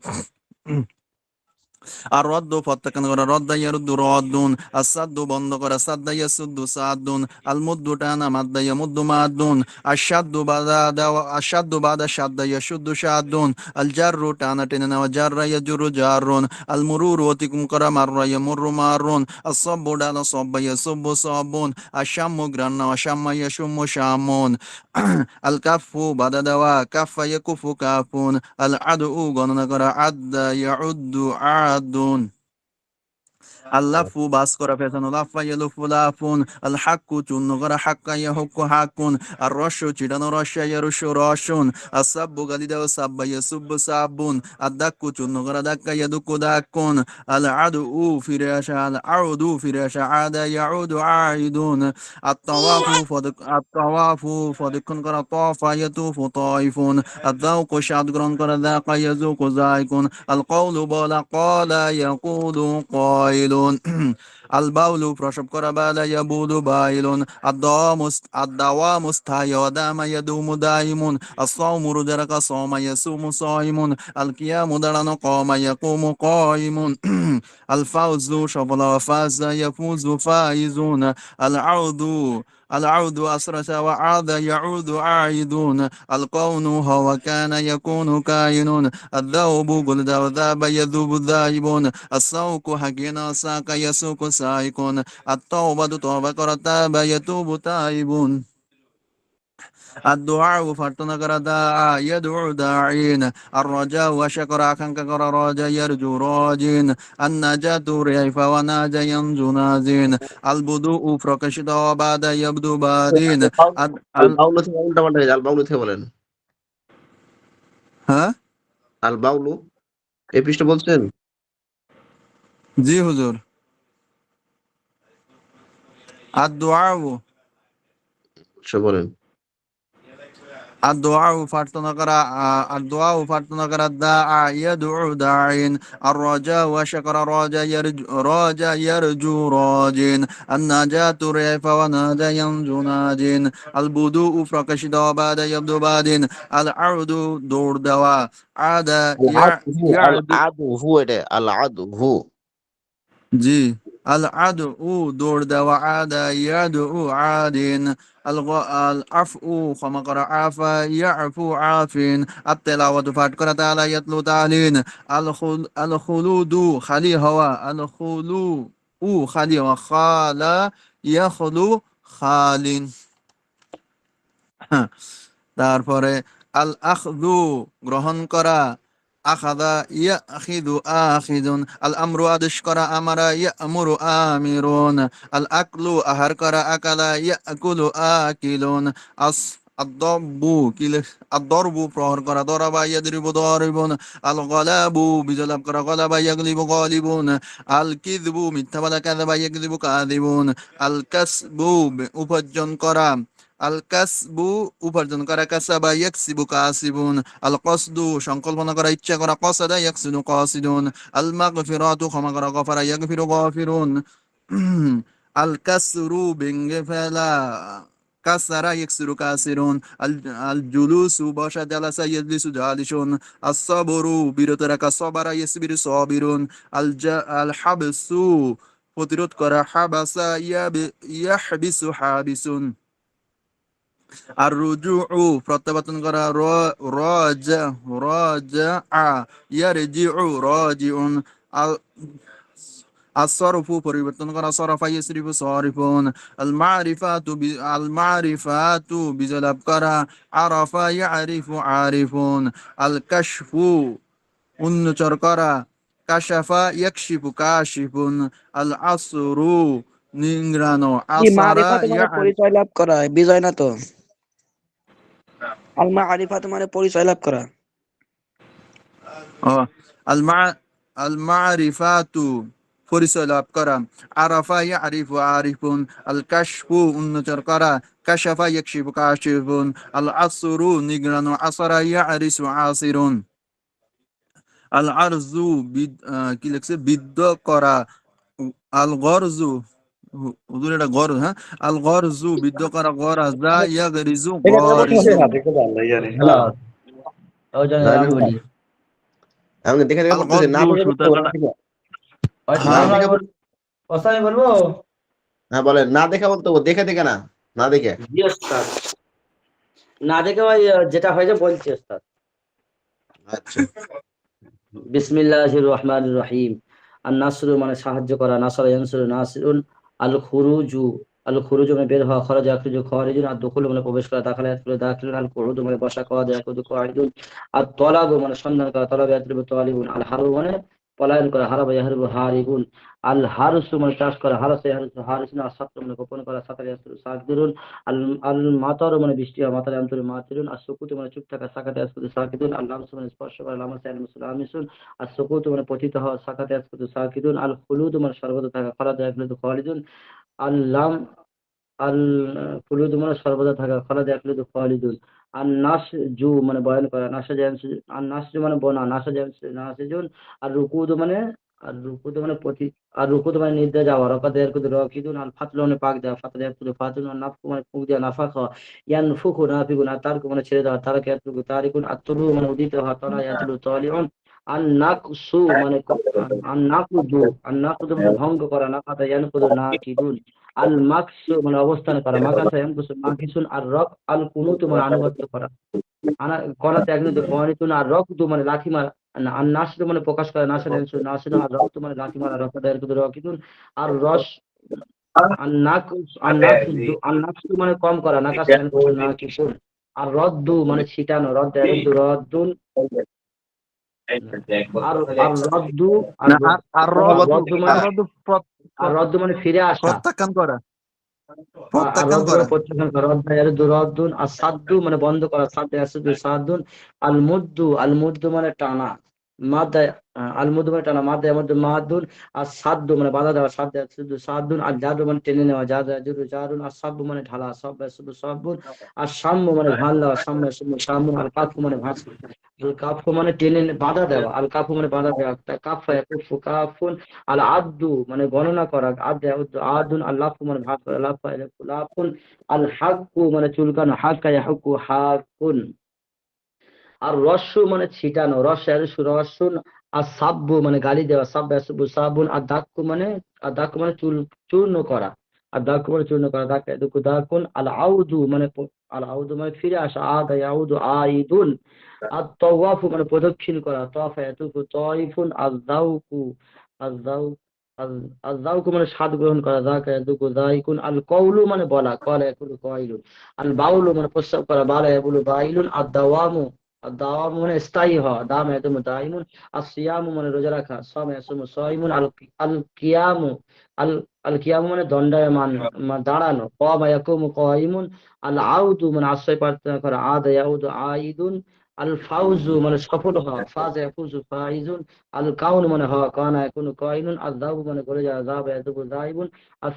আর রদ্দ প্রত্যাখ্যান করা রদ্দা ইয়ারুদ্দু রদ্দুন আসাদ্দু বন্ধ করা সাদ্দা ইয়াসুদ্দু সাদ্দুন আল মুদ্দু টানা মাদ্দা ইয়ামুদ্দু মাদ্দুন আশাদ্দু বাদা শাদ্দা ইয়াশুদ্দু শাদ্দুন আল জাররু টানা টেনে নেওয়া জাররা ইয়াজুরু জাররুন আল মুরুরু অতিক্রম করা মাররা ইয়ামুররু মাররুন আস-সাব্বু ডানা সাব্বা ইয়াসুব্বু সাব্বুন আশ-শাম্মু ঘ্রাণ নেওয়া শাম্মা ইয়াশুম্মু শাম্মুন আল কাফু বাধা দেওয়া কাফা ইয়াকুফু কাফুন আল আদু গণনা করা আদ্দা ইয়াউদ্দু আদুন আল্লাফু বাস করা ফেসানো লাফা ইয়ালুফু লাফুন আল হাক্কু চূর্ণ করা হাক্কা ইয়াহুক্কু হাক্কুন আর রস্য চিটানো রস্যা ইয়ারুস্য রস্যুন আসাব্বু গালি দেওয়া সাব্বা ইয়াসুব্বু সাব্বুন আদাক্কু চূর্ণ করা দাক্কা ইয়াদুক্কু দাক্কুন আল আদু ফিরে আসা আল আউদু ফিরে আসা আদা ইয়াউদু আইদুন আত-তাওয়াফু প্রদক্ষিণ করা তাফা ইয়াতুফু তাইফুন আদ-যাওকু স্বাদ গ্রহণ করা যাকা ইয়াযুকু যায়কুন আল কওলু বলা ক্বালা ইয়াকুলু قائل البول প্রসব করা বালা ইয়াবুলু বাইলুন আদ-দাওয়া মুস্তাহিয়া ওয়া দামা ইয়াদুমু দাইমুন আস-সাওমু রোজারাকা সাওমা ইয়াসুমু সাইমুন আল-কিয়ামু দাঁড়ানো কামা ইয়াকুমু কাইমুন আল-ফাওজু সফল ওয়া ফাজা ইয়াফুজু ফাইজুন العود أسرس وعاد يعود عائدون القون هو كان يكون كائن الذوب قلد وذاب يذوب ذاهبون السوق حكينا ساق يسوق سائق التوبة توبة كرتاب يتوب تائبون الدعاء فارتنكر داعا يدعو داعين الرجاء وشكر أخنكر راجا يرجو راجين النجاة ريف وناجا ينجو نازين البدوء প্রকাশিত وبعد يبدو بعدين আল বাউলু থেকে উল্টাপাল্টা হয়েছে, আল বাউলু থেকে বলেন। হ্যাঁ আল বাউলু এই পৃষ্ঠ বলছেন। জি হুজুর الدعاء বলেন। الدعاء فارتنكر الداعا يدعو داعين الرجاء وشكر راجا يرجو راجين النجاة ريف ونادى ينجو ناجين البدوء প্রকাশিত وبعد يبدو بعدين العود دور دوا عاد আল يعد আদু হু, এটা আল আদু হু। জি العدو دور دوا عاد يدعو عادين العفو خمقر عافا يعفو عافين التلاوة فاتكرة تعالى يتلو تعلين الخلود خلي هوا الخلو خلي وخالا يخلو খালিন। তারপরে আল আখযু গ্রহণ করা, আখাযা ইয়াখিযু আখিযুন, আল আমরু আদেশ করা, আমারা ইয়ামুরু আমিরুন, আল আকলু আহার করা, আকালা ইয়াকুলু আকিলুন, আস আদ-দরবু প্রহার করা, দরাবা ইয়াদরিবু দারিবুন, আল গালাবু বিজয় লাভ করা, গালাবা ইয়াগলিবু গালিবুন, আল কিযবু মিথ্যা বলা, কাযাবা ইয়াকযিবু কাযিবুন, আল কাসবু উপার্জন করা, আল কাসবু উপার্জন করা, কাসাবা ইয়াকসিবু কাসিবুন, আল কসদু সংকল্পনা করা, ইচ্ছা করা, কসাদা ইয়াকসিদু কাসিদুন, আল মাগফিরাতু ক্ষমা করা, গফারা ইয়াগফিরু গাফিরুন, আল কাসরু ভেঙে ফেলা, কাসারা ইয়াকসিরু কাসিরুন, আল জুলুসু বসা, জালাসা ইয়াজলিসু জালিসুন, আস সাবরু বিরত রাখা, সাবারা ইয়াসবিরু সাবিরুন, আল হাবসু প্রতিরোধ করা, হাবাসা ইয়াহবিসু হাবিসুন, আর রুজুউ প্রত্যাবর্তন করা, রাজা ইয়ারজিউ রাজিউন, আসরফু পরিবর্তন করা, সরফা ইয়াসরিফু সারিফুন, আল মারিফাতু বিজয় লাভ করা, আরাফা ইয়ারিফু আরিফুন, আল কাশফু উন্নচর করা, কাশাফা ইয়াকশিফু কাশিফুন, আল আসরু নিংরানো, কি আসারা মারিফাত মানে পরিচয় লাভ করা, বিজয় না তো। আল মারিফাত মানে পরিচয় লাভ করা। আল মারিফাতু পরিচয় লাভ করা, আরাফা ইয়ারিফু আরিফুন, আল কাশফু উন্নচর করা, কাশাফা ইয়াকশিফু কাশিফুন, আল আসরু নিগরানো, আসরা ইয়ারিসু আসিরুন, আল আরজু কি লিখছে বিদ্ধ করা, আল গরজু হুজুর এটা গরজ, হ্যাঁ, আল গরজু বিদ্ধ করা, গরাজা ইয়াগরিজু গরিজু। হ্যাঁ, ওই জন্য জানি আমি না। বলি আমাকে দেখে দেখে আল বলতেছে, না গরজু দেখে সুতা বলতে হবে, কাটা। না দেখে। হ্যাঁ। না দেখে আমি বলবো। হ্যাঁ বলেন, না দেখে বলতে হবে, দেখে দেখে না, না দেখে। জি ওস্তাদ, না দেখে ভাই যেটা হয়েছে বলছি ওস্তাদ। আচ্ছা। বিসমিল্লাহির রহমানির রহিম। আর নাসরু মানে সাহায্য করা, নাসরা ইয়ানসুরু নাসিরুন, আল খুরুজু মানে বের হওয়া, খরাজা ইয়াখরুজু খারিজুন, আর দুখুলু মানে প্রবেশ করা, দাখালা ইয়াদখুলু দাখিলুন, আল কুউদু মানে বসা, কাদা ইয়াকুদু কাঈদুন, আর তলাবু মানে সন্ধান করা, তলাবা ইয়াতলুবু তালিবুন, আল হারবু মানে পলায়ন করা, হারাবা ইয়াহরুবু হারিবুন, আল হারসু মানে চাষ করা, হারাসা ইয়াহরুসু হারিসুন, আর সাতরু মানে গোপন করা, সাতার ইয়াসরু সাকদিরুন, আল মাতারু মানে বৃষ্টি হওয়া, মাতার ইয়ামতুরু মাতিরুন, আর সুকুতু মানে চুপ থাকা, সাকাতে ইয়াসকুতু সাকিদুন, আর লামসু মানে স্পর্শ করা, লামাসা ইয়ালমুসু লামিসুন, আর সুকুতু মানে পতিত হওয়া, সাকাতে ইয়াসকুতু সাকিদুন, আল খুলুদু মানে সর্বদা থাকা, খালাদা ইয়াখলুদু খালিদুন, আল্লাম আল খুলুদু মানে সর্বদা থাকা, খালাদা ইয়াখলুদু খালিদুন, আর নাস জু মানে বয়ান করা, আর নাসজু মানে বনা, নাসিজুন, আর রুকুদু মানে নিদ্রা যাওয়া, রকাদা ইয়ারকুদু রাকিদুন, আল ফাতলু মানে পাক দেওয়া, ফাতলা ইয়ারকুদু ফাতুন, আর নাফকু মানে ফুঁক দেওয়া, নাফাখা ইয়ানফুখু নাফিকুন, আর তারকু মানে ছেড়ে দেওয়া, তারাকা ইয়াতরুকু তারিকুন, আর তুলু মানে উদিত হওয়া, তালা ইয়াতলু তালিউন, আর নাকসু মানে মানে ভঙ্গ করা, নাকাতা ইয়ানকুদু নাকিদুন, আল মাকসু মানে অবস্থান করা, মাকাসা ইয়ানকুসু মাকিসুন, আর রক আল কুনুতু মানে আনুগত্য করা, করাতে একদম কনিতুন, আর রকদু মানে লাথি মারা, আর নাসরু মানে প্রকাশ করা, নাসর ইয়ানসুরু নাসিরুন, আর রকদু মানে লাথি মারা, রকাদা ইয়ারকুদু রাকিদুন, আর নাকসু মানে কম করা, নাকাশ না কিশোর। আর রদ্দু মানে ছিটানো, রদ্দুন। আর আর রদ্দু আর না আর রদ্দু মানে ফিরে আসা। প্রত্যাখ্যান করা, আর প্রত্যাখ্যান রদ্দু করা। মানে প্রত্যাখ্যান করা, রদ্দুন। আর সাদ্দু মানে বন্ধ করা, সাদ্দুন। আল মুদ্দু মানে টানা, মাদ্দা। আল মুদ্দু মানে টানা, মাদ্দুন। আর সাদ্দু মানে বাধা দেওয়া, সাদ্দুন। আর জাদু মানে টেনে নেওয়া, জাদুন। আর সাব্বু মানে ঢালা, সাব্বুন। আর সাম্মু মানে ভাল দেওয়া, সাম্মু। আর কাফু মানে ভাঁজ, কাফু মানে টেনে বাধা দেওয়া, আল কাফু মানে বাধা দেওয়া, কাফা ইয়াকুফু কাফুন। আল আদ্দু মানে গণনা করা, আদুন। আর লাফু মানে ভাগ করা, লাফুন। আল হাক্কু মানে চুলকানো, হাক্কা ইয়াহুক্কু হাক্কুন। আর রস্যু মানে ছিটানো, রসুন। আর সাব্বু মানে গালি দেওয়া, সাবুন। আর দাক্কু মানে চূর্ণ করা, দাকুন। আল আউদু মানে ফিরে আসা, আদা ইয়াউদু আইদুন। আর তাওয়াফু মানে প্রদক্ষিণ করা, তাওয়াফা ইয়াতুফু তাইফুন। আর যাওকু মানে স্বাদ গ্রহণ করা, যাকা ইয়াদুকু যাইকুন। আল কওলু মানে বলা, ক্বালা ইয়াকুলু কাইলুন। আল বাউলু মানে প্রস্রাব করা, বালা ইয়াবুলু বাইলুন। আর দাওয়ামু মানে স্থায়ী হওয়া, দামা ইয়াদুমু দাইমুন। আর সিয়ামু মানে রোজা রাখা, সামা ইয়াসুমু সাইমুন। আল কিয়ামু আল আল কিয়ামু মানে দণ্ডায়মান, দাঁড়ানো, কামা ইয়াকুমু কাইমুন। আল আউদু মানে আশ্রয় প্রার্থনা করা, আদা ইয়াউদু আইদুন। আল ফাউজু মানে সফল হওয়া, ফাজা ইয়াফুজু ফাইজুন। আল কাউন মানে হওয়া, কানা ইয়াকুনু কাইনুন। আর যাবু মানে করে যাওয়া, যাবা ইয়াযুবু যাইবুন। আর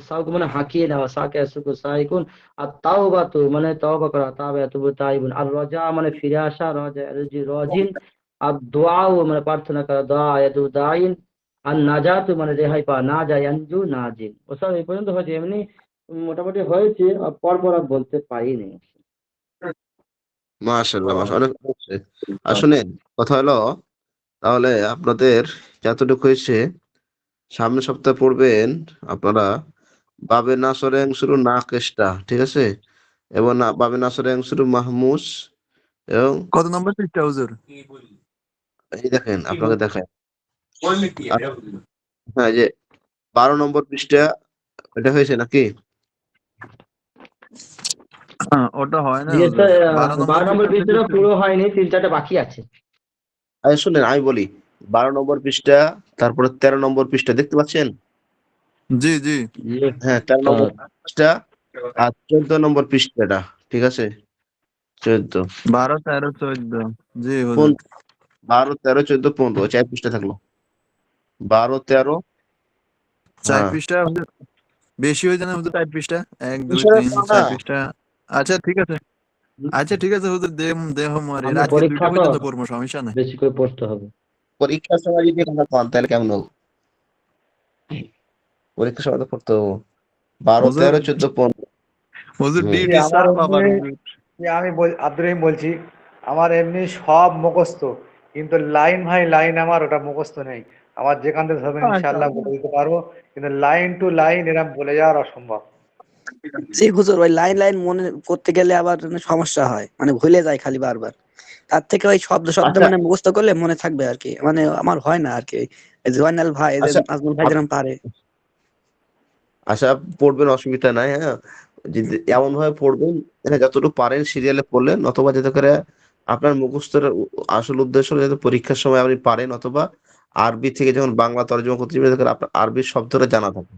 সাউকু মানে হাঁকিয়ে নেওয়া, সাকা ইয়াসুকু সাইকুন। আর তাওবাতু মানে তওবা করা, তাবা ইয়াতুবু তাইবুন। আর রজা মানে ফিরে আসা, রজা ইয়ারজি রজিন। আর দোয়াও মানে প্রার্থনা করা, দোয়া ইয়াদু দাইন। আর নাজাতু মানে রেহাই পাওয়া, নাজা ইয়ানজু নাজিন। ওসব এই পর্যন্ত হয়েছে, এমনি মোটামুটি হয়েছে, আর পরপর আর বলতে পারিনি। মাশাআল্লাহ, অনেক হচ্ছে। আর শুনেন, কথা হলো তাহলে আপনাদের যতটুকু হয়েছে সামনের সপ্তাহে পড়বেন আপনারা বাবে নাসরে শুরু না কেষ্টা, ঠিক আছে? এবং বাবে নাসরে শুরু মাহমুস এবং কত নম্বর পৃষ্ঠা হুজুর? এই দেখেন আপনাকে দেখায়। হ্যাঁ, এই যে 12 নম্বর পৃষ্ঠা, এটা হয়েছে নাকি? ওটা হয় না জি হুজুর, স্যার, 12 নম্বর 12 নম্বর পৃষ্ঠা থেকে পৃষ্ঠাটা পুরো হয়নি, 3-4টা বাকি আছে। আচ্ছা শুনেন, আমি বলি 12 নম্বর পৃষ্ঠা, তারপরে 13 নম্বর পৃষ্ঠা দেখতে পাচ্ছেন? জি জি। হ্যাঁ, 13 নম্বর পৃষ্ঠা আর 14 নম্বর পৃষ্ঠাটা, ঠিক আছে? 14 12, 13, 14। জি হুজুর। 12, 13, 14, 15, 4 পৃষ্ঠা থাকলো। 12, 13, 4 হ্যাঁ। পৃষ্ঠা হুজুর বেশি হয়ে যায় না হুজুর? 4 পৃষ্ঠা, 1 2 কিসের 3 না? 4 পৃষ্ঠা। আচ্ছা ঠিক আছে, আচ্ছা ঠিক আছে হুজুর, দেহ মারি আমরা রাত্রি 2টা পরীক্ষা তো পর্যন্ত পড়বো, সমস্যা নাই। বেশি করে পড়তে হবে। পরীক্ষার সময় যদি কথা পান তাহলে কেমন হবে? পরীক্ষার সময় তো পড়তে হবে। 12, হুজুর 13, 14, 15। হুজুর হুম। ডিউটি আমার চাপ আবার এমনি হুজুর। আমি আব্দুর রহিম বলছি। আমার এমনি সব মুখস্থ, কিন্তু লাইন ভাই লাইন আমার ওটা মুখস্থ নেই। আমার যেখান থেকে ধরবেন ইনশাআল্লাহ বলে দিতে পারবো, কিন্তু লাইন টু লাইন এরকম বলে যাওয়ার অসম্ভব। জি হুজুর, ওই লাইন লাইন মনে করতে গেলে আবার সমস্যা হয়, মানে ভুলে যায় খালি বারবার। তার থেকে ওই শব্দ শব্দ আচ্ছা, মানে মুখস্থ করলে মনে থাকবে আর কি, মানে আমার হয় না আর কি। এই যে জয়নাল ভাই, এই যে আচ্ছা, নাজমুল ভাই যেরকম পারে। আচ্ছা, পড়বেন, অসুবিধা নাই, হ্যাঁ। যদি এমন ভাবে পড়বেন, হ্যাঁ, যতটুকু পারেন সিরিয়ালে পড়লেন, অথবা যাতে করে আপনার মুখস্থের আসল উদ্দেশ্য হলো যাতে পরীক্ষার সময় আপনি পারেন, অথবা আরবি থেকে যখন বাংলা তর্জমা করতে যাবেন, যাতে করে আপনার আরবির শব্দটা জানা থাকে।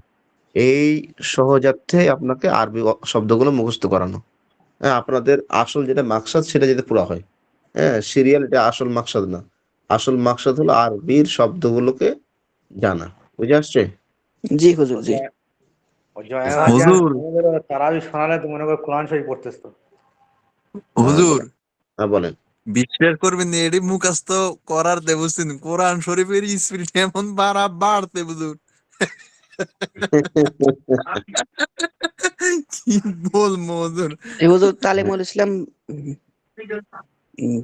এই সহজার্থে আপনাকে আরবি শব্দগুলো মুখস্থ করানো। হ্যাঁ, আপনাদের আসল যেটা মাকসাদ সেটা যাতে পুরা হয়। হ্যাঁ, সিরিয়াল এটা আসল মাকসাদ না। আসল মাকসাদ হলো আরবির শব্দগুলোকে জানা। বুঝে আসছে? জি হুজুর, জি। জয়নাল ভাই হুজুর তারাবি শোনালে তো মনে করে কোরআন শরীফ পড়তেছ তো। হ্যাঁ, হুজুর বলেন। হ্যাঁ, বলেন। বিশ্বাস করবেন না, এটি মুখস্থ করার দেবস্থিন কোরআন শরীফের স্পিড এমন বাড়তে হুজুর। কি বলবো হুজুর। এই হুজুর তালিমুল ইসলাম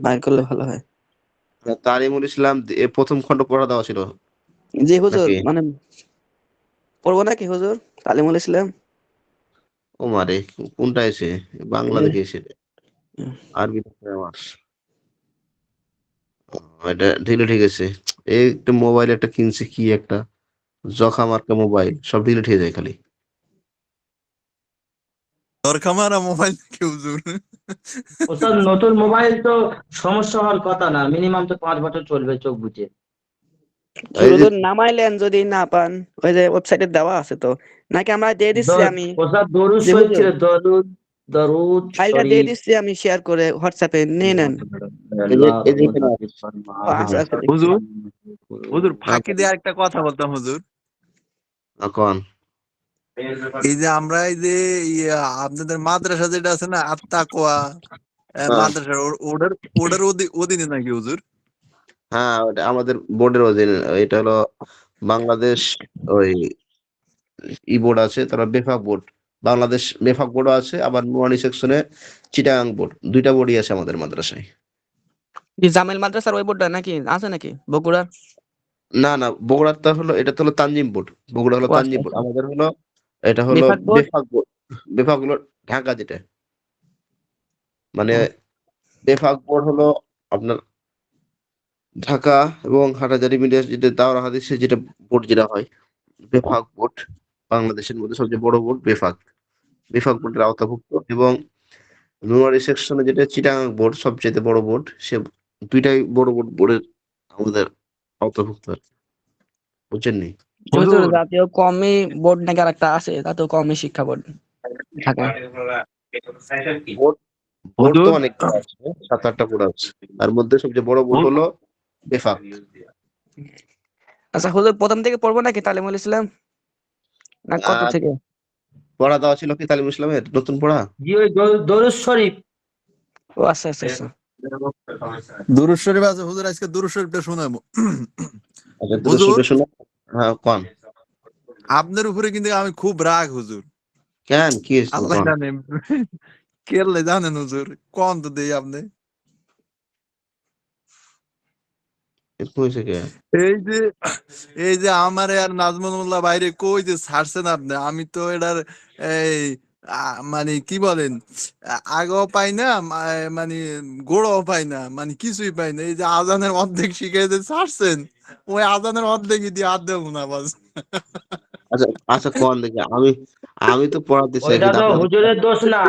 বাইর করলে ভালো হয়। তালিমুল ইসলাম প্রথম খণ্ড পড়া দেওয়া ছিল জি হুজুর, নাকি? মানে পড়বো নাকি হুজুর তালিমুল ইসলাম? ও মারে, কোনটা এসে? বাংলা দেখে এসে, আরবি দেখে আমার এটা ঢিলে ঠিক আছে। এই একটা মোবাইল একটা কিনছে, কি একটা জখা মার্কা মোবাইল সব ডিলিট হয়ে যায় খালি। দরকার মারা মোবাইল কি হুজুর? ওসব নতুন মোবাইল তো সমস্যা হওয়ার কথা না, মিনিমাম তো 5 বছর চলবে চোখ বুঝে। এই যে হুজুর নামাইলেন যদি না পান, ওই যে ওয়েবসাইটে দেওয়া আছে তো, নাকি আমরা দিয়ে দিচ্ছি আমি, ওসব দরুদ যে শরীফ হুজুর ছিল, দরুদ দরুদ ফাইলটা দিয়ে শরীফ। দিচ্ছি আমি শেয়ার করে হোয়াটসঅ্যাপে, নিয়ে নেন। এই যে এখানে আছে। ও আছে আছে দেখছি। হুজুর হুজুর হ্যাঁ, ফাঁকি দিয়ে একটা কথা বলতাম হুজুর। কোন? এই যে আমরা এই যে আপনাদের মাদ্রাসা যেটা আছে না, আত্মাকোয়া হ্যাঁ, মাদ্রাসা, ওটার ওটার অধীনে নাকি হুজুর? হ্যাঁ, ওটা আমাদের বোর্ডের অধীনে। এটা হলো বাংলাদেশ ওই বোর্ড আছে, তারপর বেফাক বোর্ড। বাংলাদেশ বেফাক বোর্ডও আছে, আবার নুরানি সেকশনে চিটাগাং বোর্ড। ২ টা বোর্ডই আছে আমাদের মাদ্রাসায়। কি জামিল মাদ্রাসার ওই বোর্ডটা নাকি আছে নাকি বগুড়ার? না, না, বগুড়ারটা হলো, এটা তো হলো তানজিম বোর্ড। বগুড়া হলো ও আচ্ছা তানজিম বোর্ড। আচ্ছা। আমাদের হলো, এটা হলো বেফাক বোর্ড। বেফাক বোর্ড। বেফাক হলো ঢাকা যেটা। মানে ও, বেফাক বোর্ড হলো আপনার ঢাকা এবং হাটহাজারী মিডিয়া যেটা দাওরাহ হাদিসের যেটা বোর্ড যেটা হয়, বেফাক বোর্ড। বাংলাদেশের মধ্যে সবচেয়ে বড় বোর্ড বেফাক। বেফাক বোর্ডের আওতাভুক্ত এবং নুরানি সেকশনে যেটা চিটাগাং বোর্ড সবচাইতে বড় বোর্ড। সে ২ টাই বড় বোর্ডের আমাদের আওতাভুক্ত আরকি। বুঝছেননি? হুজুর হুজুর জাতীয় কওমি বোর্ড নাকি আরেকটা আছে, জাতীয় কওমি শিক্ষা বোর্ড ঢাকায়। বোর্ড বোর্ড তো হুজুর অনেকগুলো আছে। ৭-৮ টা বোর্ড আছে। তার মধ্যে সবচেয়ে বড় বোর্ড হলো বেফাক। আচ্ছা হুজুর, প্রথম থেকে পড়বো নাকি তালিমুল ইসলাম, না আ কত থেকে? পড়া দেওয়া ছিল কি তালিম ইসলামের নতুন পড়া? জি ওই দরুদ শরীফ। ও আচ্ছা আচ্ছা আচ্ছা। দুরূদ শরীফ আছে হুজুর, আজকে দুরূদ শরীফটা শোনাবো। আচ্ছা, দুটো হুজুর শুনে শোনা। হ্যাঁ, কোন? আপনার উপরে কিন্তু আমি খুব রাগ হুজুর। কেন? কি হয়েছিল আল্লাহ কোন? জানে, কেরলে জানেন হুজুর, কোন তো দেই আপনি। এরকম হয়েছে কে? এই যে আমারে আর নাজমুল মোল্লা বাইরে কই যে ছাড়ছেন আপনি, আমি তো এটার এই মানে কি বলেন, আগেও পাই না, মানে গোড়াও পাই না, মানে কিছুই পাই না। এই যে আজানের অর্ধেক শিখে যে ছাড়ছেন, ওই আজানের অর্ধেকই দিয়ে আর দেবো না বাস। আচ্ছা, আচ্ছা, কোন দেখি। আমি আমি তো পড়াতে চাই ওইটা কিন্তু তো আপনাদের হুজুরের দোষ না,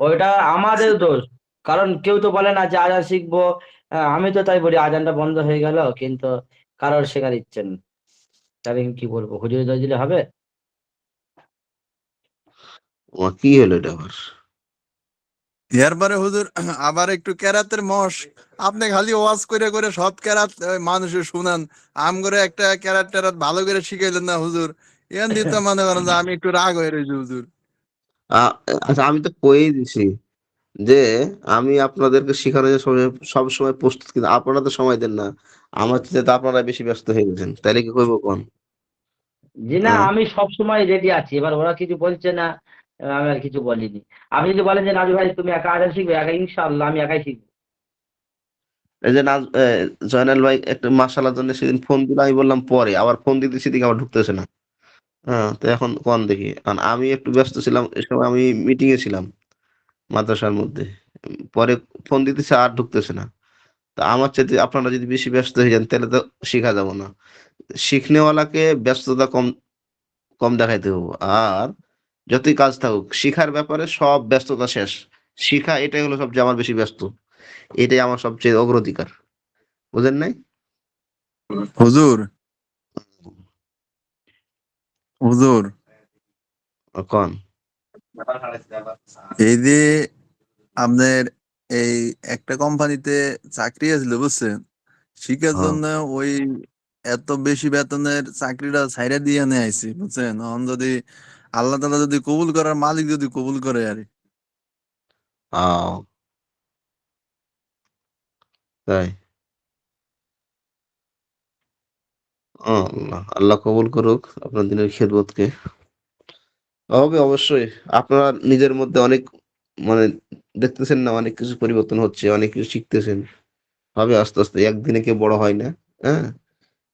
ওইটা আমাদের দোষ। কারণ কেউ তো বলে না যে আজান শিখবো। আমি তো তাই বলি আজানটা বন্ধ হয়ে গেল, কিন্তু কারোর শেখার ইচ্ছে নেই। তাহলে কি বলবো, হুজুরের দোষ দিলে হবে? কি হলো এটা আবার? এরপরে হুজুর আবার একটু কেরাতের মশ, আপনি খালি ওয়াজ করে করে সব কেরাত মানুষের শুনান, আম করে একটা কেরাত টেরাত ভালো করে শিখাইলেন না হুজুর। এন দিতে মনে করেন যে আমি একটু রাগ হয়ে রয়েছি হুজুর। আ আচ্ছা, আমি তো কয়েই দিছি যে আমি আপনাদেরকে শেখানোর জন্য সবসময় প্রস্তুত, কিন্তু আপনারা তো সময় দেন না। আমার চেয়ে তো আপনারা বেশি ব্যস্ত হয়ে গেছেন। তাইলে কি করব কোন? জি না, হ্যাঁ? আমি সব সময় রেডি আছি, এবার ওরা কিছু বলছে না, আমি আর কিছু বলিনি। আপনি যদি বলেন যে নাজু ভাই তুমি একা আজান শিখবে, একা ইনশাআল্লাহ আমি একাই শিখবো। এই যে জয়নাল ভাই একটা মাশাআল্লাহর জন্য সেদিন ফোন দিল, আমি বললাম পরে। আবার ফোন দিতেছি দেখি আবার ঢুকতেছে না। হ্যাঁ, তো এখন কোন দেখি। কারণ আমি একটু ব্যস্ত ছিলাম। এ সময় আমি মিটিং এ ছিলাম মাদ্রাসার মধ্যে। পরে ফোন দিতেছে আর ঢুকতেছে না। তো আমার চাইতে আপনারা যদি বেশি ব্যস্ত হয়ে যান তাহলে তো শিখা যাব না। শিখনেওয়ালাকে ব্যস্ততা কম কম দেখাইতে হবে। আর যতই কাজ থাকুক, শিখার ব্যাপারে সব ব্যস্ততা শেষ। শিখা এটাই হলো সবচেয়ে আমার বেশি ব্যস্ত। এটাই আমার সবচেয়ে অগ্রাধিকার। বুঝেন নাই? হুজুর হুজুর কন? এই যে আপনার এই একটা কোম্পানিতে চাকরি আছিল বুঝছেন, শিখার হ্যাঁ। জন্য ওই এত বেশি বেতনের চাকরিটা ছাইরা দিয়ে নিয়ে আইছি বুঝছেন। এখন যদি আল্লাহ তাআলা যদি কবুল করার মালিক যদি কবুল করে আরে। আও তাই। আল্লাহ, আল্লাহ কবুল করুক আপনার দিনের খেদমতকে। হবে অবশ্যই। আপনারা নিজের মধ্যে অনেক মানে দেখতেছেন না, অনেক কিছু পরিবর্তন হচ্ছে, অনেক কিছু শিখতেছেন। হবে আস্তে, আস্তে। একদিনে কেউ বড় হয় না। হ্যাঁ?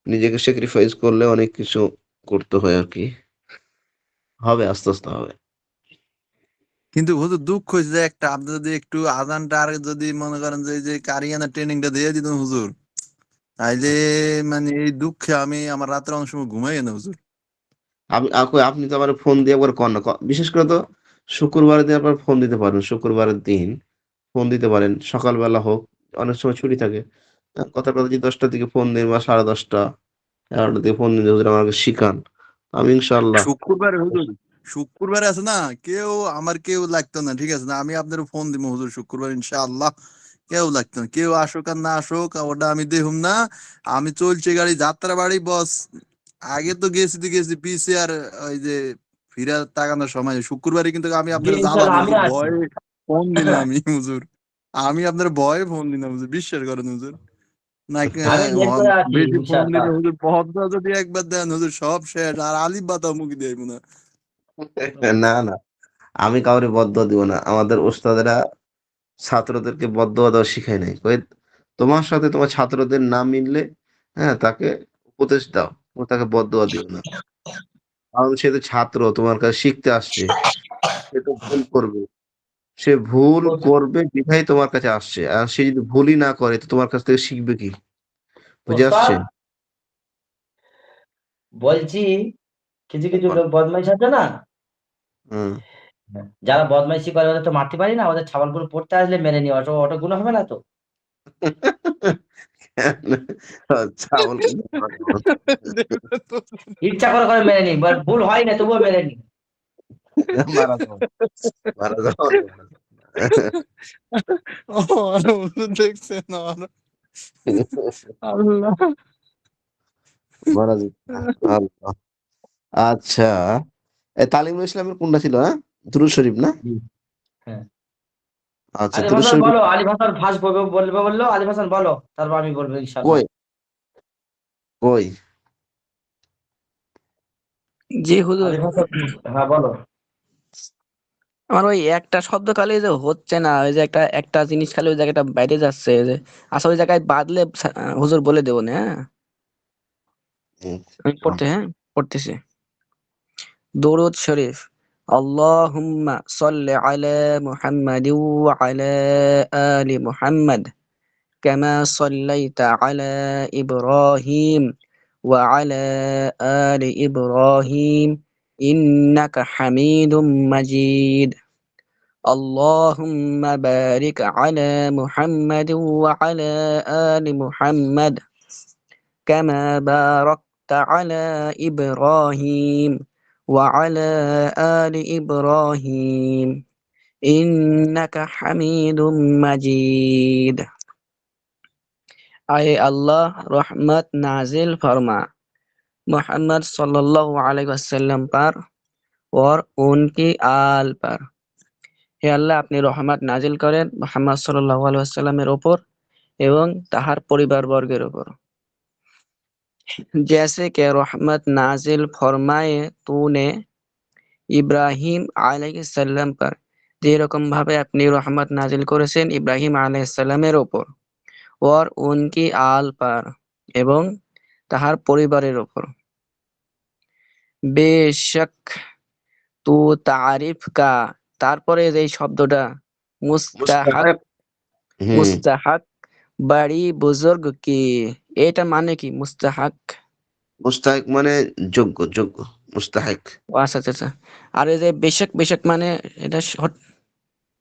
নিজেকে স্যাক্রিফাইস করলে অনেক কিছু করতে হয় আরকি। হবে, আস্তে, আস্তে হবে। কিন্তু হুজুর দুঃখ হয়েছে যে একটা, আপনি যদি একটু আজানটা আর যদি মনে করেন যে এই যে কারিয়ানা ট্রেনিংটা দিয়ে দিতেন হুজুর, তাইলে মানে এই দুঃখে আমি আমার রাত্রে অনেক সময় ঘুমাই না হুজুর। আপনি তো আমার ফোন দিয়ে একবার কর না। বিশেষ করে তো শুক্রবারের দিন আপনার ফোন দিতে পারেন। শুক্রবারের দিন ফোন দিতে পারেন। সকালবেলা হোক, অনেক সময় ছুটি থাকে। কথার কথা যে ১০টার দিকে ফোন দিন বা 10:30 11টার দিকে ফোন দিন যে, "হুজুর আমাকে শিখান।" আমি ইনশাআল্লাহ শুক্রবারে হুজুর, শুক্রবারে আছে না, কেউ লাগতো না, ঠিক আছে না, আমি আপনার ফোন দিব হুজুর শুক্রবার ইনশাআল্লাহ। কেউ লাগতো না, কেউ আসুক আর না আসুক ওটা আমি দেখুম না। আমি চলছে গাড়ি যাত্রা বাড়ি বস। আগে তো গেছি পিছে আর ওই যে ফিরা তাকানোর সময় শুক্রবারে কিন্তু আমি জি আপনার জ্বালাম ইনশাল্লাহ আমি হুজুর, আসছি। ভয়ে ফোন দিন না আমি হুজুর। আমি আপনার ভয়ে ফোন দিন না হুজুর, বিশ্বাস করেন হুজুর। নাকি আমি লেট করে আসি বেশি ফোন ইনশাল্লাহ। দিলে হুজুর পদ্মা যদি একবার দেন হুজুর সব শেষ, আর আলিফ বাতা মুখে দেব না। না, না। আমি কাউরে বদদোয়া দিব না। আমাদের ওস্তাদেরা ছাত্রদেরকে বদদোয়া দেওয়া শিখায় নাই। কয়, "তোমার সাথে তোমার ছাত্রদের না মিললে, তাকে উপদেশ দাও। তুমি তাকে বদদোয়া দিও না।" কারণ সে তো ছাত্র, তোমার কাছে শিখতে আসছে। সে তো ভুল করবে। সে ভুল করবে বিধায় তোমার কাছে আসছে। আর সে যদি ভুলই না করে তো তোমার কাছ থেকে শিখবে কি? বুঝে ওস্তাদ আসছে? বলছি, কিছু কিছু বল। লোক বদমাইশ আছে না, হুম। যারা বদমাইশি করে ওদের তো মারতে পারি না, ওদের ছাগলগুলো পড়তে আসলে মেরে নিও, ওটা ওটা গুলো হবে না তো? ছাগল ইচ্ছা করে করে মেরে নি, ভুল হয় না তবুও মেরে নি। মারা যাবে, মারা যাবে, মারা হুজুর দেখছেন আল্লাহ। মারা যাবে না। আল্লাহ। আচ্ছা, তালিমুল ইসলামের কোনটা ছিল, দুরূদ শরীফ না? জি, হ্যাঁ। আচ্ছা, আলিফ দুরূদ হাসান শরীফ বলো, আলিফ হাসান ফার্স্ট বলবে বললো, আলিফ হাসান বলো, তারপর আমি বলবো ইনশাল্লাহ। কই, কই? জি হুজুর, আলিফ হাসান, হ্যাঁ বলো। আমার ওই একটা শব্দ খালি যে হচ্ছে না, ওই যে একটা একটা জিনিস খালি ওই জায়গাটা বাইরে যাচ্ছে, ওই যে আচ্ছা ওই জায়গায় বাদলে হুজুর বলে দেবো না, হ্যাঁ? হুম, আমি পড়তেছি। দরুদ শরীফ। আল্লাহুম্মা সাল্লি আলা মুহাম্মাদিন ওয়া আলা আলি মুহাম্মাদ কামা সাল্লাইতা আলা ইব্রাহিম ওয়া আলা আলি ইব্রাহিম ইন্নাকা হামিদুম মাজিদ। اللهم بارك على محمد وعلى آل محمد كما باركت على إبراهيم وعلى آل إبراهيم إنك حميد مجيد। आए अल्लाह रहमत नाजिल फरमा मोहम्मद सल्लल्लाहु अलैहि वसल्लम पर और उनकी आल पर। হে আল্লাহ, আপনি রহমত নাজিল করেন মুহাম্মদ সাল্লাল্লাহু আলাইহি ওয়াসাল্লামের উপর এবং তাহার পরিবারবর্গের উপর। जैसे कि रहमत नाजिल फरमाए तूने ইব্রাহিম আলাইহিস সালাম पर, যেরকম ভাবে আপনি রহমত নাজিল করেছেন ইব্রাহিম আলাইহিস সালামের উপর, और उनकी आल पर এবং তাহার পরিবারের উপর। বেশক তু তারিফ কা, তারপরে যে শব্দটা মুস্তাহাক, মুস্তাহাক। হুম, মুস্তাহাক বাড়ি বুজুর্গ কি, এটা মানে কি মুস্তাহাক? মুস্তাহিক মানে যোগ্য, যোগ্য। মুস্তাহিক। ও আচ্ছা আচ্ছা আচ্ছা। আর এই যে বেশক বেশক মানে এটা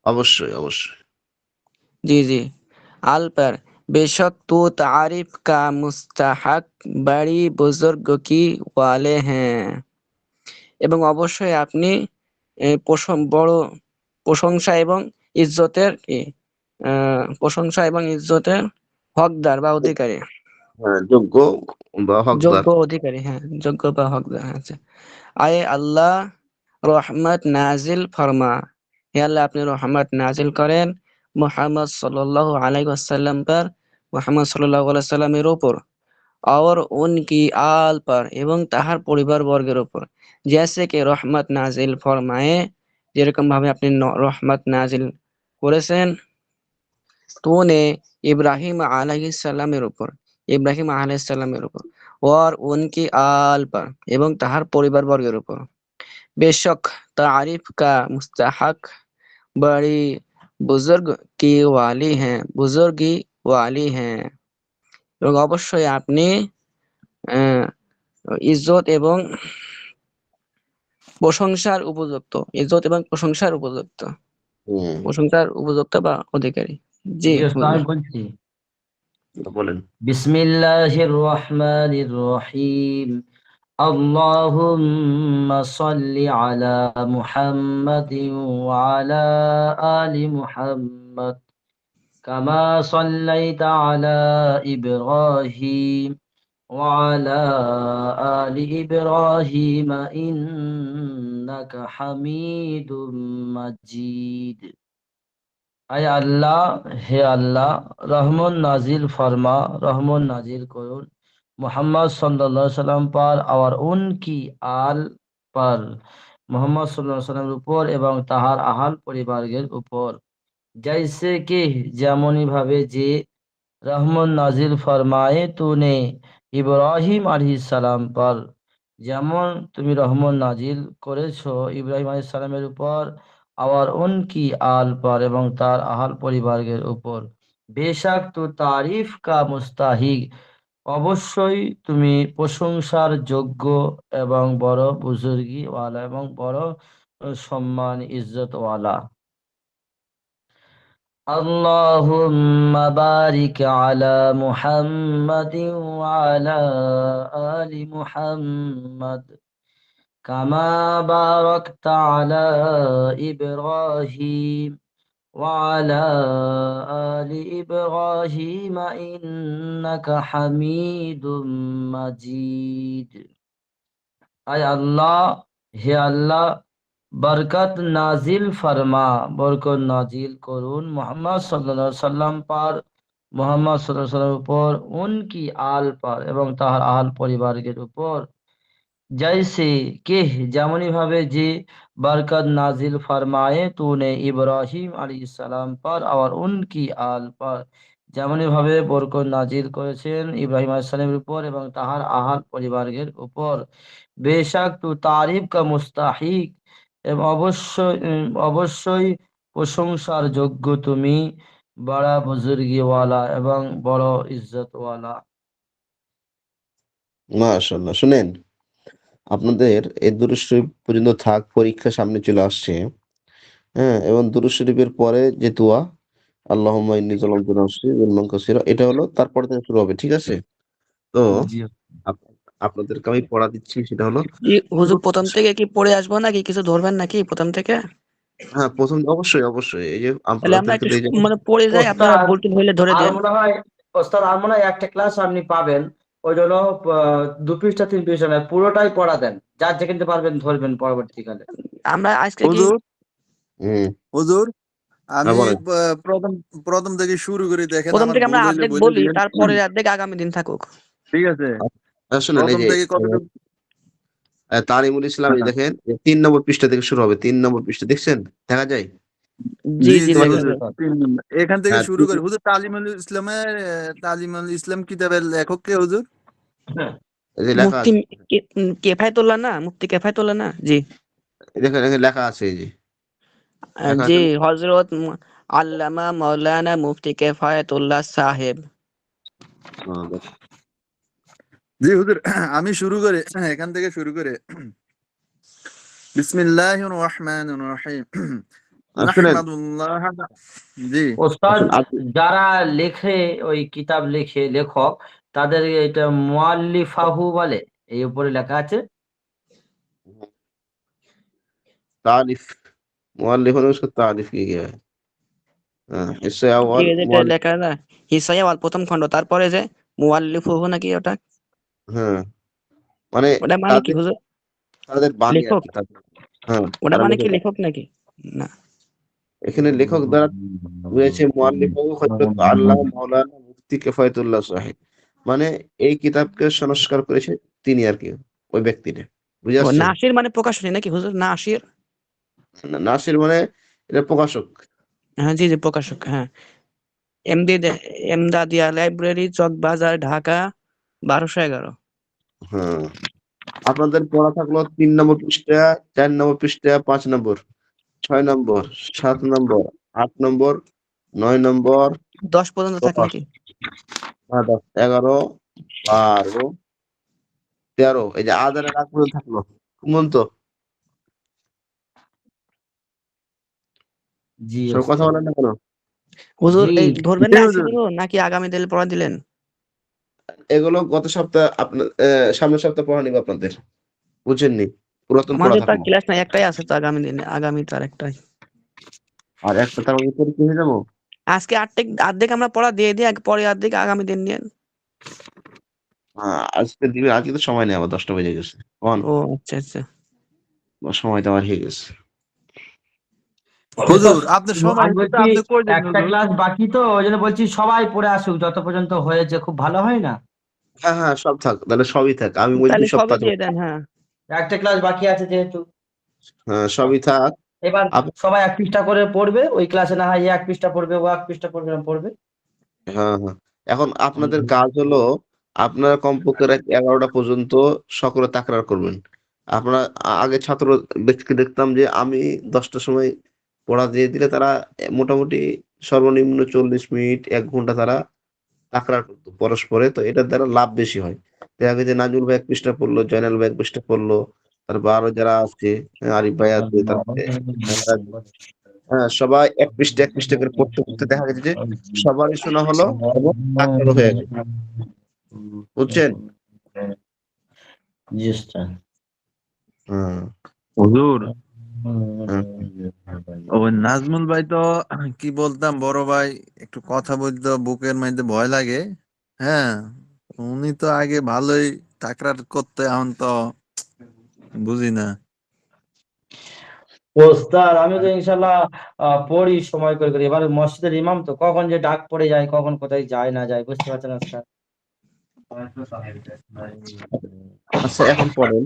অবশ্যই, অবশ্যই। জি জি। आल पर बेशक तू तारीफ का मुस्तहक बड़ी बुजुर्ग की वाले हैं, এবং অবশ্যই আপনি বড় প্রশংসা এবং ইজ্জতের প্রশংসা এবং ইজ্জতের হকদার বা অধিকারী, হ্যাঁ, যোগ্য বা হকদার। যোগ্য অধিকারী, হ্যাঁ যোগ্য বা হকদার, হ্যাঁ আচ্ছা। আয়ে আল্লাহ রহমত নাজিল ফরমা, হে আল্লাহ আপনি রহমত নাজিল করেন মুহাম্মদ সাল্লাল্লাহু আলাইহি ওয়াসাল্লাম पर, মুহাম্মদ সাল্লাল্লাহু আলাইহি ওয়াসাল্লামের উপর, और उनकी आल पर এবং তাহার পরিবার বর্গের উপর। जैसे कि রহমত নাজিল ফরমায়ে, যেরকম ভাবে আপনি রহমত নাজিল করেছেন तूने इब्राहिम আলাইহিস সালামের উপর, ইব্রাহিম আলাইহিস সালামের উপর, और उनकी आल पर এবং তাহার পরিবার বর্গের উপর। बेशक तारीफ का मुस्तहक बड़ी बुजुर्ग की वाली हैं, बुजुर्गी वाली हैं, এবং অবশ্যই আপনি আহ, ইজ্জত এবং প্রশংসার উপযুক্ত, ইজ্জত এবং প্রশংসার উপযুক্ত, হুম, প্রশংসার উপযুক্ত বা অধিকারী। জি জি ওস্তাদ, আমি হুজুর। বলছি বলেন। বিসমিল্লাহির রহমানির রহিম। আল্লাহুম্মা সাল্লি আলা মুহাম্মাদিন ওয়া আলা আলি মুহাম্মাদ কামা সাল্লাইতা আলা ইব্রাহিম ওয়া আলা আলি ইব্রাহিম ইন্নাকা হামিদুম মাজিদ। আয় আল্লাহ, হে আল্লাহ, রহমত নাজিল ফরমা, রহমত নাজিল করুন मोहम्मद सल्लल्लाहु अलैहि वसल्लम पर और उनकी आल पर, मोहम्मद सल्लल्लाहु अलैहि वसल्लम উপর এবং তাহার আহাল পরিবারের উপর, जैसे कि যেমনি ভাবে যে রহমত নাজিল ফরমায়ে तूने ইব্রাহিম আলাইহিস সালাম पर, যেমন তুমি রহমত নাজিল করেছো ইব্রাহিম আলাইহিস সালামের উপর, और उनकी आल पर এবং তার আহাল পরিবারের উপর। বেশক তো তারিফ কা মুস্তাহিক, অবশ্যই তুমি প্রশংসার যোগ্য এবং বড় বুজুর্গি ওয়ালা এবং বড় সম্মান ইজ্জত ওয়ালা। আল্লাহুম্মা বারিক আলা মুহাম্মাদিন ওয়া আলা আলি মুহাম্মাদ কামা বারাকতা আলা ইব্রাহিম وعلى آل إبراهيم إنك حميد مجيد। আয় আল্লাহ, হে আল্লাহ, বরকত নাজিল ফরমা, বরকত নাজিল করুন মোহাম্মদ সাল্লাল্লাহু আলাইহি সাল্লাম পার, মোহাম্মদ সাল্লাল্লাহু আলাইহি সাল্লামের উপর, উনকি আল পার এবং তাহার আহাল পরিবারের উপর, जैसे के যেমনি ভাবে যে बरकत नाजिल फरमाए तूने इब्राहिम अलैहिस्सलाम पर और उनकी आल पर, যেমনি ভাবে বরকত নাজিল করেছেন ইব্রাহিম আলাইহিস সালামের উপর এবং তাহার আহাল পরিবারের উপর। বেশক তু তারিফ কা মুস্তাহিক, এবং অবশ্যই প্রশংসার যোগ্য তুমি, বড় বুজুর্গিওয়ালা এবং বড় ইজ্জতওয়ালা। মাশাআল্লাহ। শুনেন, আপনাদের এই দুরূদ শরীফ পর্যন্ত থাক, পরীক্ষা সামনে চলে আসছে। হ্যাঁ? এবং দুরূদ শরীফের পরে যে দোয়া, আল্লাহুম্মা ইন্নী যালামতু নাফসি যুলমান কাসীরা, এটা হলো তারপর থেকে শুরু হবে। ঠিক আছে? তো জি আপ আপনাদেরকে আমি পড়া দিচ্ছি, সেটা হলো জি হুজুর, শুরু। প্রথম থেকে কি পড়ে আসবো নাকি কিছু ধরবেন নাকি প্রথম থেকে? হ্যাঁ, ১ম অবশ্যই, অবশ্যই। এই যে তাহলে আমরা আপনাদেরকে একটু তো এই যে মানে পড়ে যাই, আপনারা ওস্তাদ, ভুল টুল হইলে ধরে আর দেন। মনে হয় ওস্তাদ, আর মনে হয় একটা ক্লাস আপনি পাবেন, ওই জন্য 2 পৃষ্ঠা 3 পৃষ্ঠা নয়, পুরোটাই পড়া দেন, যার যেখানে পারবেন ধরবেন পরবর্তীকালে। আমরা আজকে কি হুজুর, হুম, হুজুর, হ্যাঁ আমি বলেন। প্রথম প্রথম থেকে শুরু করে দেখেন, প্রথম আমার থেকে ভুল আমরা হইলে অর্ধেক বলে বলি, দিবেন। তারপরে অর্ধেক আগামী দিন থাকুক। ঠিক আছে? শুনেন, এই প্রথম যে থেকে কতটুকু? তালিমুল ইসলাম, এই হ্যাঁ, দেখেন ৩ নম্বর পৃষ্ঠা থেকে শুরু হবে। ৩ নম্বর পৃষ্ঠা দেখছেন? দেখা যায়? জি জি জি জি দেখা হুজুর, যায়। 3 নম্বর। এখান থেকে হ্যাঁ, শুরু করে হুজুর। তালিমুল ইসলাম কিতাবের লেখক কে হুজুর? এই যে লেখা মুফতি আছে। কেফায়েতুল্লাহ না, মুফতি কেফায়েতুল্লাহ না? জি দেখেন, এখানে লেখা আছে, এই যে লেখা জি, আছে না? হযরত আল্লামা মাওলানা মুফতি কেফায়েতুল্লাহ সাহেব। দেখেন। জি হুজুর, আমি শুরু করে এখান থেকে শুরু করে বিসমিল্লাহির রহমানির রহিম। শুনেন, নাহমাদুল্লাহ। জি ওস্তাদ, শুনুন, যারা লেখে, ওই কিতাব লেখে লেখক, তাদের এটা মুআল্লিফাহু বলে, এই উপরে লেখা আছে। तारीफ मुअल्लिफ ने उसको तारीफ की गया है। इससे জি, अव्वल যেটা मुअल्लिफ। লেখা না হিসায়াওয়াল প্রথম খণ্ড, তারপরে যে মুআল্লিফুহু নাকি ওটা, হ্যাঁ, মানে ওটা মানে কি তাদের হুজুর? তাদের বাণী লেখক? আরকি তাদের। হ্যাঁ, ওটা তারা মানে কি লিখে দেয়। লেখক নাকি? না। এখানে লেখক দ্বারা রয়েছে মুআল্লিফ হযরত আল্লাহ মাওলানা মুফতি কিফায়েতুল্লাহ সাহেব। মানে এই কিতাবকে সংস্কার করেছে তিনি আরকি, ওই ব্যক্তিটা। বুঝে ও আসছে? নাসির মানে প্রকাশনী নাকি হুজুর? নাসির? নাসির মানে এটা প্রকাশক। হ্যাঁ জি জি, প্রকাশক। হ্যাঁ, এমদাদিয়া লাইব্রেরি, চকবাজার, ঢাকা ১২১১। হ্যাঁ, আপনাদের পড়া থাকলো ৩ নম্বর পৃষ্ঠা, ৪ নম্বর পৃষ্ঠা, ৫ নম্বর, ৬ নম্বর, ৭ নম্বর, ৮ নম্বর, ৯ নম্বর, ১০ পর্যন্ত থাকে ১০, নাকি? ১১, ১২, ১৩, এই যে আযানের আগ পর্যন্ত থাকলো। ঘুমন্ত? জি সব কথা ওস্তাদ। বলেন না কেন? হুজুর জি এই ধরবেন জি না আজকে হুজুর। দিব নাকি আগামী দিলে পড়া দিলেন? এগুলো গত সপ্তাহ আপনার সামনের সপ্তাহ পড়া নিব আপনাদের। বুঝেননি? পুরাতন পড়া আমাদের তো আর থাকলো। ক্লাস নাই, একটাই আছে তো আগামী দিনে, আগামী তো আরেকটাই। আর একটা তার মধ্যে পরীক্ষা হয়ে যাবো? আজকে অর্ধেক আমরা পড়া দিয়ে দিই, পরে অর্ধেক আগামী দিন নিয়েন। আজকে দিবে, আজকে তো সময় নেই, আমার 10টা বেজে গেছে। কোন ও আচ্ছা আচ্ছা। সময় তো আমার হয়ে গেছে। হুজুর আপনার সময় আমি হচ্ছে তো বলছি আপনি কই দেন একটা হুজুর? ক্লাস বাকি তো ওই জন্য বলছি সবাই পড়ে আসুক যত পর্যন্ত হয়েছে খুব ভালো হয় না? হ্যাঁ, হ্যাঁ, সব থাক। তাহলে সবই থাক। আমি বলি তাহলে ২ সবই সপ্তাহ দিয়ে যাবো। দেন, হ্যাঁ। একটা ক্লাস বাকি আছে যেহেতু। হ্যাঁ, সবই থাক। এবার আপ সবাই 1 পৃষ্ঠা করে পড়বে। ওই ক্লাসে না হয় এ 1 পৃষ্ঠা পড়বে, ও 1 পৃষ্ঠা পড়বে, পড়বে। হ্যাঁ, হ্যাঁ। এখন আপনাদের কাজ হলো আপনারা কমপক্ষে রাত ১১টা পর্যন্ত সকলে তাকরার করবেন। আপনারা আগে ছাত্র ব্যক্তিকে দেখতাম যে আমি ১০টার সময় পড়া দিয়ে দিলে তারা মোটামুটি সর্বনিম্ন ৪০ মিনিট ১ ঘন্টা তারা তাকরার করত পরস্পরে। তো এটার দ্বারা লাভ বেশি হয়। দেখা গেছে নাজমুল ভাই ১ পৃষ্ঠা পড়লো, জয়নাল ভাই ১ পৃষ্ঠা পড়লো। তারপর আরো যারা আছে, আরিফ ভাই আছে, তারপরে সবাই ১ পৃষ্ঠা, ১ পৃষ্ঠা করে পড়তে, পড়তে দেখা গেছে যে সবারই শোনা হলো এবং তাকরারও হয়ে গেল। বুঝছেন? জি ওস্তাদ। হুম, হুজুর হুম। ওই নাজমুল ভাই তো কি বলতাম, বড় ভাই একটু কথা বলতে বুকের মধ্যে ভয় লাগে। হ্যাঁ, উনি তো আগে ভালোই তাকরার করতে, এখন তো বুঝি না। ওস্তাদ আমি তো ইনশাল্লাহ পড়ি সময় করে করে। এবার মসজিদের ইমাম তো কখন যে ডাক পড়ে যায়, কখন কোথায় যায় না যায় বুঝতে পারছেন ওস্তাদ। আচ্ছা, এখন পড়েন।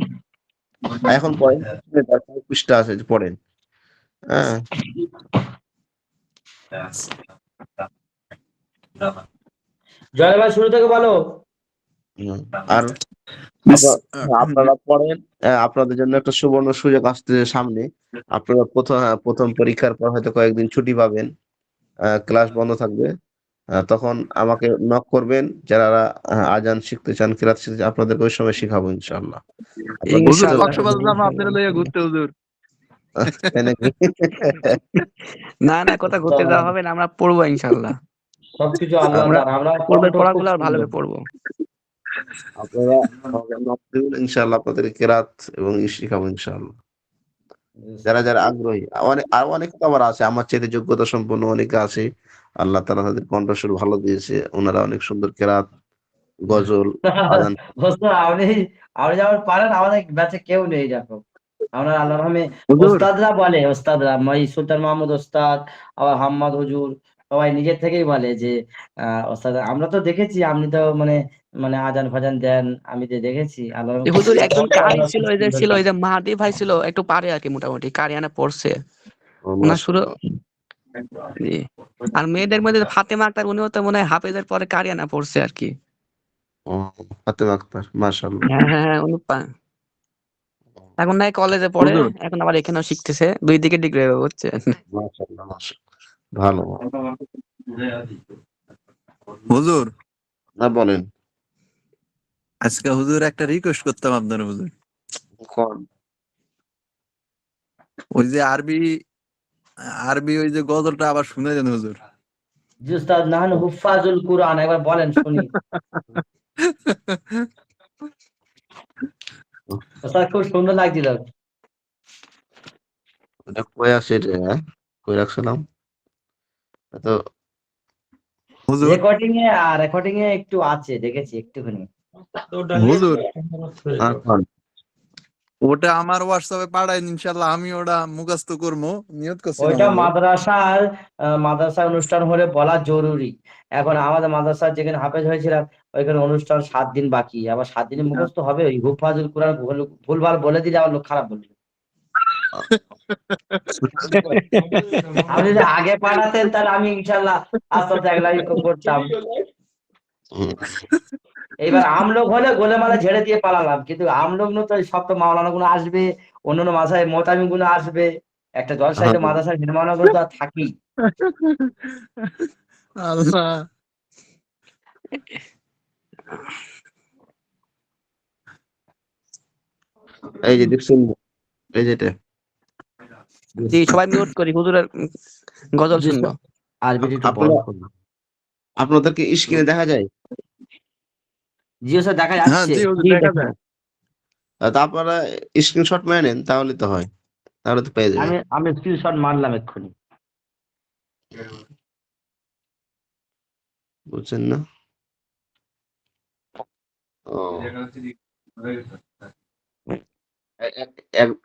এখন পড়েন। ১ পৃষ্ঠা আছে যে পড়েন। হ্যাঁ? জয় ভাই শুরু থেকে বলো। হুম। আর বিস আপনারা পড়েন। আপনাদের জন্য একটা সুবর্ণ সুযোগ আসতেছে সামনে। আপনারা ১ম পরীক্ষার পর হয়তো কয়েকদিন ছুটি পাবেন। ক্লাস বন্ধ থাকবে। তখন আমাকে নক করবেন। যারা আযান শিখতে চান, কিরাত শিখতে চান, আপনাদেরকে ওই সময় শিখাবো ইনশাআল্লাহ। আপনাদের হুজুর বুঝতে ইনশাআল্লাহ কক্সবাজার হুজুর, যাবো ইনশাআল্লাহ আপনারা লইয়া ইনশাআল্লাহ। ঘুরতে হুজুর। তাই নাকি? না না, কোথাও ঘুরতে যাওয়া হবে না, আমরা পড়বো ইনশাআল্লাহ। সবকিছু আল্লাহ আমরা দ্বারা আমরা পূর্বের কণ্ঠ খুব পড়াগুলো আর সুন্দর। ভালোভাবে পড়বো। আপনারা আমাকে নক দিবেন, ইনশাআল্লাহ আপনাদের কেরাত এবং শিখাবো ইনশাআল্লাহ। যারা আগ্রহী। আরো অনেকে তো আবার আছে আমার চাইতে যোগ্যতা সম্পন্ন অনেকে আছে। আল্লাহ তাআলা তাদের কণ্ঠস্বর ভালো দিয়েছে। উনারা অনেক সুন্দর কেরাত, গজল, আযান। ওস্তাদ আপনি আপনি যেমন পারেন আমাদের ব্যাচে কেউ নেই এরকম। আমরা আল্লাহর রহমে হুজুর ওস্তাদরা বলে, ওস্তাদরা সুলতান মাহমুদ ওস্তাদ, আবার হাম্মাদ হুজুর সবাই নিজের থেকেই বলে যে ওস্তাদ আমরা তো দেখেছি আপনি তো মানে মানে আজান ফাজান দেন, আমি তো দেখেছি আল্লাহর রহমে খুব হুজুর একজন কারি আপনার ছিল, খুব ওই যে সুন্দর ছিল, গান। ওই যে মাহাদি ভাই ছিল, একটু পারে আর কি, মোটামুটি কারিয়ানা পড়ছে ও ওনার শুরু। মাশাআল্লাহ। জি। আর মেয়েদের মধ্যে ফাতেমা আক্তার, উনিও তো মনে হয় হাফেজের পরে কারিয়ানা পড়ছে আর কি। ও ফাতেমা আক্তার, মাশাআল্লাহ। হ্যাঁ হ্যাঁ হ্যাঁ, উনি এখন নাই কলেজে পড়ে, হুজুর এখন আবার এখানেও শিখতেছে, 2 দিকে ডিগ্রি হবে বুঝছেন। মাশাআল্লাহ, মাশাআল্লাহ। ভালো। হুজুর বলেন। আজকে হুজুর একটা রিকোয়েস্ট করতাম আপনার হুজুর। কোন? ওই যে আরবি আরবি ওই যে গজলটা আবার শুনে দেন হুজুর। জি ওস্তাদ নাহানু হুফাজুল কুরআন একবার বলেন শুনি। ওস্তাদ খুব সুন্দর লাগছিল। এটা কই আছে রে? কই রাখছিলাম? তো হুজুর রেকর্ডিং এ একটু আছে দেখেছি একটুখানি। হুজুর কোন? ওটা আমার হোয়াটসঅ্যাপে পাঠাইন, ইনশাআল্লাহ আমি ওটা মুখস্থ করবো, নিয়ত করছিলাম ওইটা হুজুর। মাদ্রাসার অনুষ্ঠান হলে বলা জরুরি। এখন আমাদের মাদ্রাসার যেখানে হাফেজ হয়েছিলাম ওইখানে অনুষ্ঠান 7 দিন বাকি, আবার 7 দিনে মুখস্থ হবে ওই হুফাজুল কুরআন ভুলভাল বলে দিলে আবার লোক খারাপ বলবে। আপনি যদি আগে পাঠাতেন তাহলে আমি ইনশাল্লাহ আস্তে আস্তে এক লাইন করতাম। হুম, এইবার আমলোক হলে গোলেমালে ঝেড়ে দিয়ে পালালাম, কিন্তু আমলোক তো সব তো মাওলানা গুলো আসবে, অন্যান্য মাসায় মোতামি গুলো আসবে, একটা জলসায় হ্যাঁ, তো মাদ্রাসার নির্মাণ গুলো তো থাকেই। আল্লাহ। এই যে দেখছেন, এই যেটা। জি, সবাই মিউট করি হুজুরের গজল জি শুনবো। স্যার, আরবিটা একটু আপনারা বড় করুন। আপনাদেরকে স্ক্রিনে দেখা যায়? জিও স্যার দেখা হ্যাঁ যাচ্ছে। জি হুজুর জি দেখা দেখা যায়। তা আপনারা স্ক্রিনশট মেরে নেন, তাহলে তো হয়, তাহলে তো পেয়ে যাবেন। আমি স্ক্রিনশট মারলাম এক্ষুনি। বুঝছেন না? ও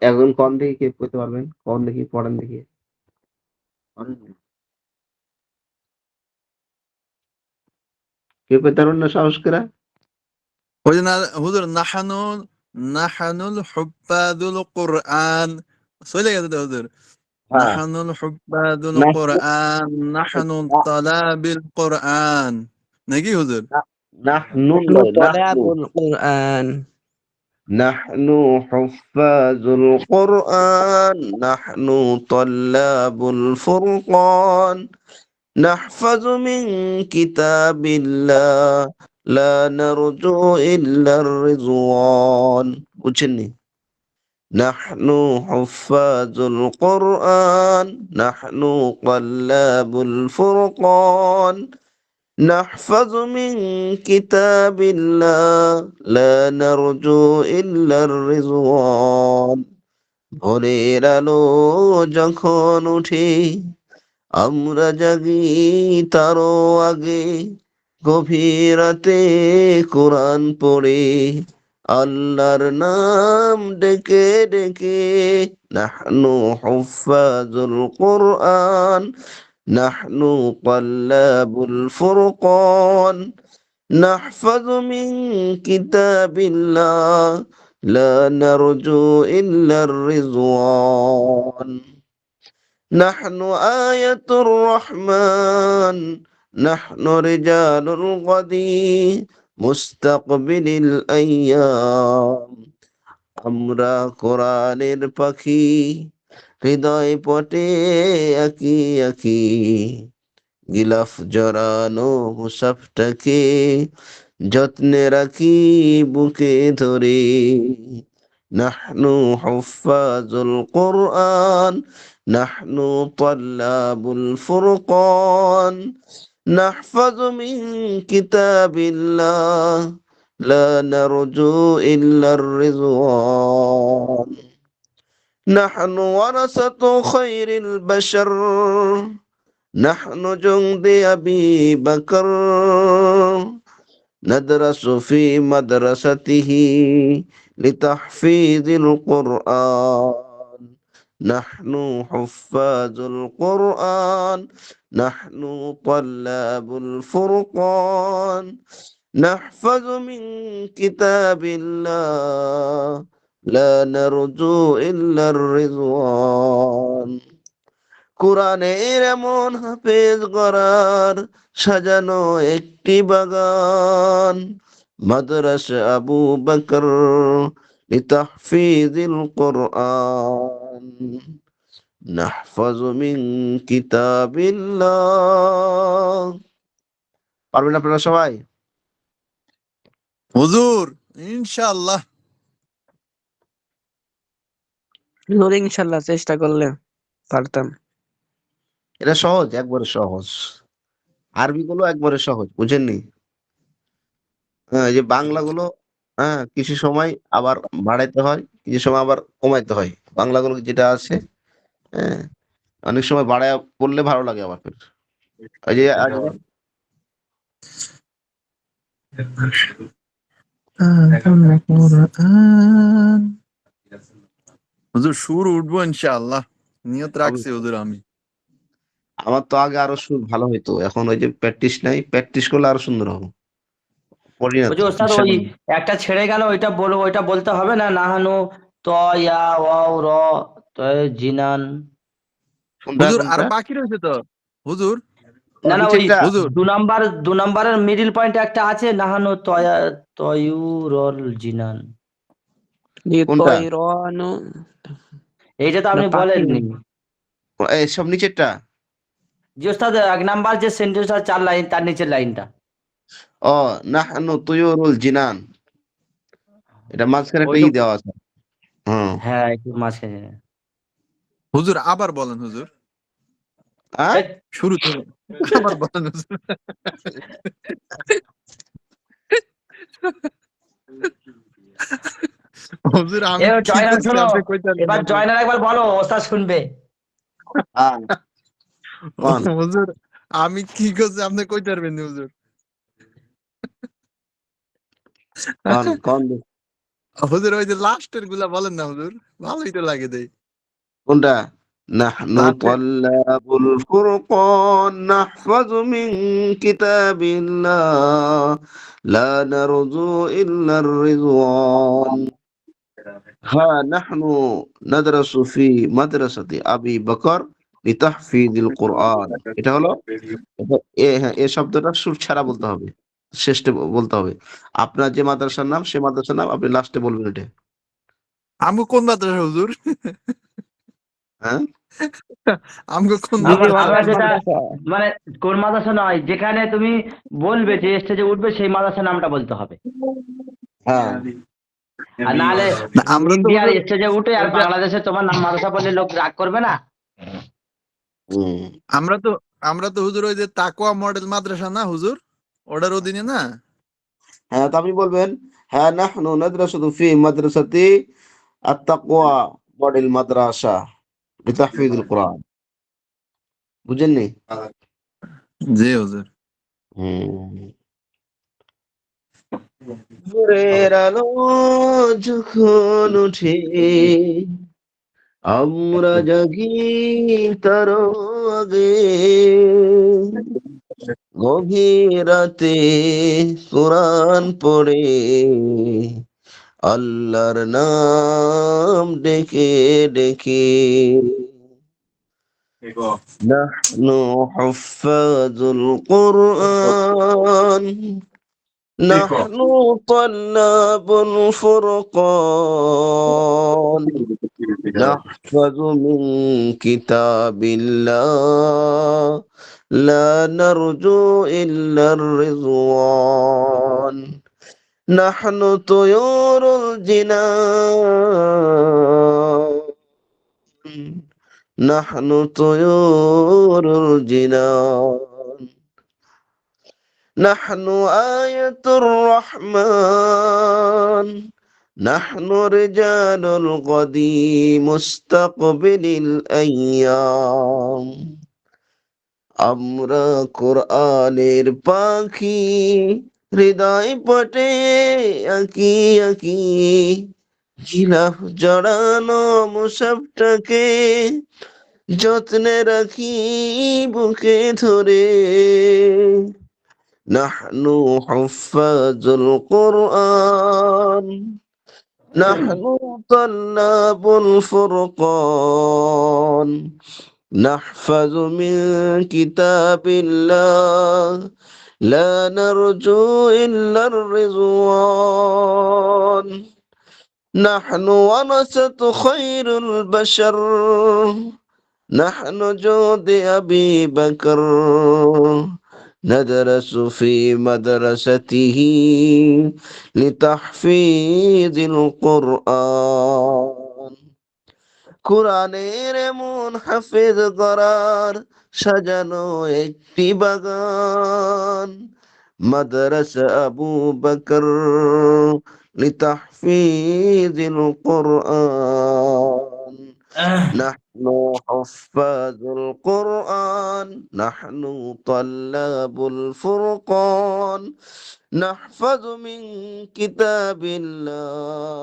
একজন কম দেখি কে করতে পারবেন, কম দেখি পড়েন দেখি। কেউ করতে পারবেন না সাহস করে? ওই যে না হুজুর, নাহানুল হুফাদুল কোরআন চলে গেছে তো হুজুর। হ্যাঁ, নাহানুল হুফাদুল নাহনু কোরআন, নাহানু তালাবিল কোরআন, নাকি হুজুর? নাহনু নাহনু নয়, নাহনু তলাবুল কুরআন। নাহনু হুফাজুল কোরআন, নাহনু তল্লাবুল ফুরকান, نحفظ من كتاب الله لا نرجو إلا الرضوان বুঝছেননি? نحن حفاظ القرآن نحن قلاب الفرقان نحفظ من كتاب الله لا نرجو إلا الرضوان ভোরের আলো যখন উঠে আমরা জাগি তারও আগে, গভীর রাতে কোরআন পড়ে আল্লাহর নাম ডেকে ডেকে নাহনু হুফাজুল কোরআন নাহনু ক্বাল্লাবুল ফুরকান نحفظ من كتاب الله لا نرجو إلا الرضوان نحن آية الرحمن نحن رجال الغدي مستقبل الأيام আমরা কোরআনের পাখি হৃদয় পটে আঁকি আঁকি গিলাফ জড়ানো মুসাফটাকে যত্নে রাখি বুকে ধরে নাহনু হুফাজুল কোরআন নাহনু তাল্লাবুল ফুরকান نحفظ من كتاب الله لا نرجو إلا الرضوان نحن ورثة خير البشر نحن جند أبي بكر ندرس في مدرسته لتحفيظ القرآن نحن حفاظ القرآن نحن طلاب الفرقان نحفظ من كتاب الله لا نرجو إلا الرضوان কোরআনের এমন হাফেজ গড়ার সাজানো একটি বাগান মাদ্রাসা আবু বকর লিতাহফিজিল কোরআন নাহফাজু মিন কিতাবিল্লাহ। পারবেন আপনারা সবাই? হুজুর ইনশাআল্লাহ। হুজুর ইনশাআল্লাহ চেষ্টা করলে পারতাম। এটা সহজ, একবারে সহজ। আরবি গুলো একবারে সহজ, বুঝেননি? হ্যাঁ, এই যে বাংলাগুলো, হ্যাঁ, কিছু সময় আবার বাড়াইতে হয়, কিছু সময় আবার কমাইতে হয়। বাংলাগুলো যেটা আছে, হ্যাঁ, অনেক সময় বাড়ায় পড়লে ভালো লাগে আবার ফের। এই যে হুজুর সুর উঠবো ইনশাআল্লাহ, নিয়ত রাখছি আমি- হুজুর আমি। আমার তো আগে আরো সুর ভালো হইতো, এখন ওই যে প্র্যাকটিস নাই, প্র্যাকটিস করলে আরো সুন্দর হবে। পড়ি না ওই যে তো। ওস্তাদ ওই একটা ছেড়ে গেল, ওইটা বলতে হবে না? নাহানু ত ইয়া ওয়াও র ত জিনান। কোনটা হুজুর কোনটা? আরো বাকি রয়েছে তো হুজুর। না না, ওই নিচেরটা? হুজুর 2 নাম্বারের মিডিল পয়েন্টে একটা আছে, নাহানু তয়া তয়ুরল জিনান। জি কোনটা? তয়রানু এইটা তো না আপনি পাখি বলেননি। এই সব নিচেরটা? জি ওস্তাদ, 1 নাম্বার যে সেন্টেন্স আছে 4 লাইন, তার নিচের লাইনটা। ও নাহনু তুয়ুরুল জিনান, এটা মাঝখানে একটা ওইটা, ই দেওয়া আছে। হুম। হ্যাঁ একটু মাঝখানে। হুজুর আবার বলেন হুজুর। হ্যাঁ এই, শুরু থেকে আবার বলেন হুজুর। হুজুর আমি এবার কি জয়নাল করছি শোনো, আপনি কইতেন না এবার হুজুর। জয়নাল একবার বলো, ওস্তাদ শুনবে। হ্যাঁ কোন হুজুর আমি কি করছি আপনি কইতে পারবেন না হুজুর। কোন হুজুর ওই যে লাস্টের গুলা বলেন না হুজুর, ভালোই তো লাগে দেই। কোনটা নাহনু লাস্টের তাল্লাবুল ফুরকান নাহফাজু মিন কিতাবিল্লাহ লা নারজু ইল্লার রিজওয়ান হ্যাঁ নাহনু নাদরাসু ফি মাদ্রাসাতি আবি বকর লিতাহফিজিল কোরআন। এটা হলো হ্যাঁ এই শব্দটা সুর ছাড়া বলতে হবে, শেষে বলতে হবে। আপনার যে মাদ্রাসার নাম সে মাদ্রাসার নাম আপনি লাস্টে বলবেন এটা। আমগো কোন মাদ্রাসা হুজুর? হ্যাঁ আমগো কোন আমরা মাদ্রাসা? আমরা যেটা মাদ্রাসা। মানে কোন মাদ্রাসা নয়, যেখানে তুমি বলবে যে স্টেজে উঠবে সেই মাদ্রাসার নামটা বলতে হবে। হ্যাঁ আর নাহলে না, আমরা তো ইন্ডিয়ার হুজুর স্টেজে উঠে আর ওই যে বাংলাদেশে তোমার নাম মাদ্রাসা বললে লোক রাগ করবে না? হুম আমরা তো আমরা তো হুজুর ওই যে তাকওয়া মডেল মাদ্রাসা না হুজুর, ওটার অধীনে না? হ্যাঁ তো আপনি বলবেন হ্যাঁ নাহনু নাদরাসু ফি মাদ্রাসাতি আত-তাকওয়া মডেল মাদ্রাসা লিতাহফিজিল কোরআন। বুঝেননি? জি হুজুর। হুম ভোরের আলো যখন উঠে আমরা জাগি তার আগে গভীর রাতে কোরআন পড়ে আল্লাহর নাম ডেকে ডেকে নাহনু হুফাজুল কোরআন নাহনু তাল্লাবুল ফুরকান نحفظ من كتاب الله لا نرجو إلا الرضوان نحن طيور الجنان نحن طيور الجنان نحن آية الرحمن نحن رجال الغد مستقبل الأيام আমরা কোরআনের পাখি হৃদয় পটে আঁকি আঁকি ঝিলাফ জড়ানো মুসাফটাকে যত্নে রাখি বুকে ধরে নাহনু হুফাজুল কোরআন نحن طلاب الفرقان نحفظ من كتاب الله لا نرجو إلا الرضوان نحن ورثة خير البشر نحن جود أبي بكر ندرس في مدرسته لتحفيظ القرآن কোরআনের এমন হাফেজ গড়ার সাজানো একটি বাগান মাদ্রাসা আবু বকর লিতাহফিজিল কোরআন نحن حفاظ القرآن نحن طلاب الفرقان نحفظ من كتاب الله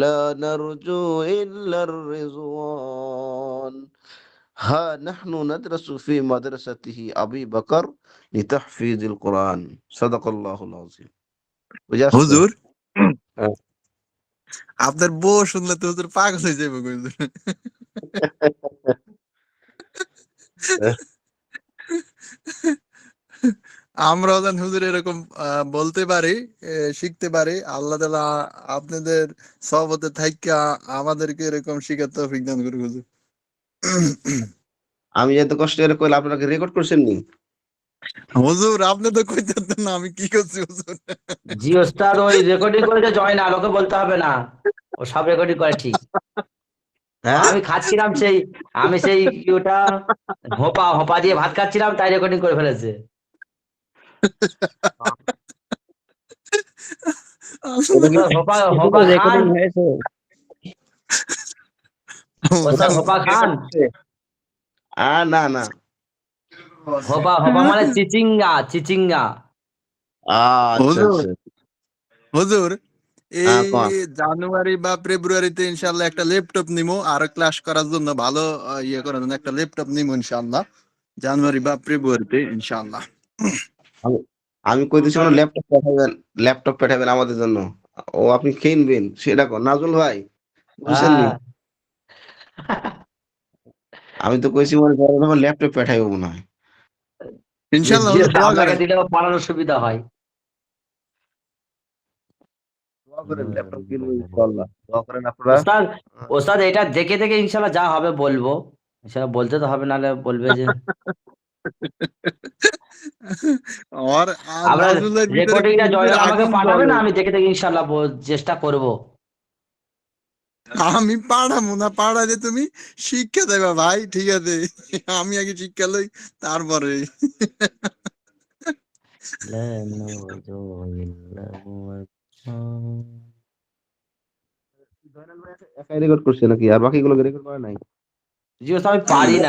لا نرجو إلا الرضوان ها نحن ندرس في مدرسته أبي بكر لتحفيظ القرآن صدق الله العظيم বুঝাচ্ছে হুজুর হ্যাঁ। আপনার বউ শুনলে তো হুজুর পাগল হয়ে যাবে গো হুজুর। আমরাও যেন হুজুর এরকম বলতে পারি, শিখতে পারি। আল্লাহ তাআলা আপনাদের সহবতে থাইকা আমাদেরকে এরকম শিখার তৌফিক দান করুক হুজুর। আমি এত কষ্ট করে কইলে আপনাকে রেকর্ড করছেন নি হুজুর আপনি তো কইতেন না আমি কি করছি হুজুর। জি ওস্তাদ, ওই রেকর্ডিং করেছে জয়নাল, ওকে বলতে হবে না, ও সব রেকর্ডিং করে ঠিক। হ্যাঁ আমি খাচ্ছিলাম আমি সেই ওটা হোপা দিয়ে ভাত খাচ্ছিলাম, তাই রেকর্ডিং করে ফেলেছে। ওটা কি ওস্তাদ হোপা এটা খান, রেকর্ডিং হয়েছে। ওস্তাদ হোপা খান। না না হোপা মানে চিচিঙ্গা। আচ্ছা হুজুর আচ্ছা হুজুর হ্যাঁ এই কোন জানুয়ারি বা ফেব্রুয়ারিতে ইনশাল্লাহ একটা ল্যাপটপ নিবো আর ক্লাস করার জন্য ভালো ইয়ে করার জন্য একটা ল্যাপটপ নিবো ইনশাল্লাহ জানুয়ারি বা ফেব্রুয়ারিতে ইনশাল্লাহ। আমি আমি কইতেছি কোনো ল্যাপটপ পাঠাবেন আমাদের জন্য। ও আপনি কিনবেন সেটা কোন নাজুল ভাই বুঝছেননি? হ্যাঁ, আমি তো কইছি মনে করেন ল্যাপটপ পাঠাইবো মনে হয়। ইনশাল্লাহ জি, হুজুর দোয়া আপনাকে করেন। দিলেও পড়ানোর সুবিধা হয়। দোয়া করেন ল্যাপটপ কিনবো ইনশাআল্লাহ। দোয়া করেন আপনারা। ওস্তাদ ওস্তাদ এটা দেখে দেখে ইনশাল্লাহ যা হবে বলবো। ইনশাল্লাহ বলতে তো হবে, নাহলে বলবে যে আর আর আপনার নাজুলের ভিতরে রেকর্ডিংটা কুলবির জয়নাল আমাকে আগুন পাঠাবেন, জ্বলে। আমি দেখে দেখে ইনশাল্লাহ চেষ্টা করব। আমি পাড়াবো না, পাড়ালে তুমি শিক্ষা দেবে ভাই, ঠিক আছে? আমি আগে শিক্ষা লই তারপরে। জয়নাল ভাই একাই রেকর্ড করছে নাকি আর বাকিগুলো রেকর্ড করে নাই? জি ওস্তাদ,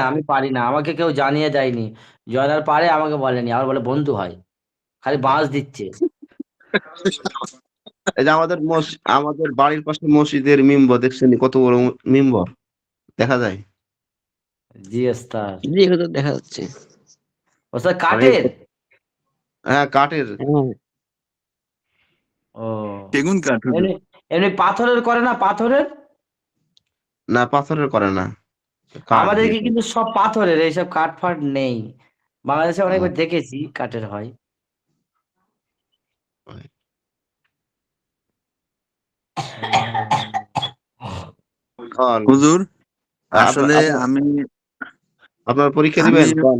আমি পারি না, আমাকে কেউ জানিয়ে দেয়নি। জয়নাল পারে, আমাকে বলেনি, আমার বলে বন্ধু হয়, খালি বাঁশ দিচ্ছে। এই যে আমাদের বাড়ির পাশে মসজিদের মিম্বর দেখছেন কত বড় মিম্বর দেখা যায়? জি ওস্তাদ। জি হুজুর দেখা যাচ্ছে। ওস্তাদ মানে কাঠের? হ্যাঁ কাঠের। হ্যাঁ ও, সেগুন কাঠ হুজুর। এমনি এমনি পাথরের করে না, পাথরের? না পাথরের করে না, কাঠ দিয়ে আমাদেরকে করে। কিন্তু সব পাথরের, এইসব কাঠ ফাট নেই। বাংলাদেশে হুম, অনেকবার দেখেছি কাঠের হয়। কোন হুজুর আপনার আসলে আপনার আমি আপনার পরীক্ষা আমি দিবেন কোন?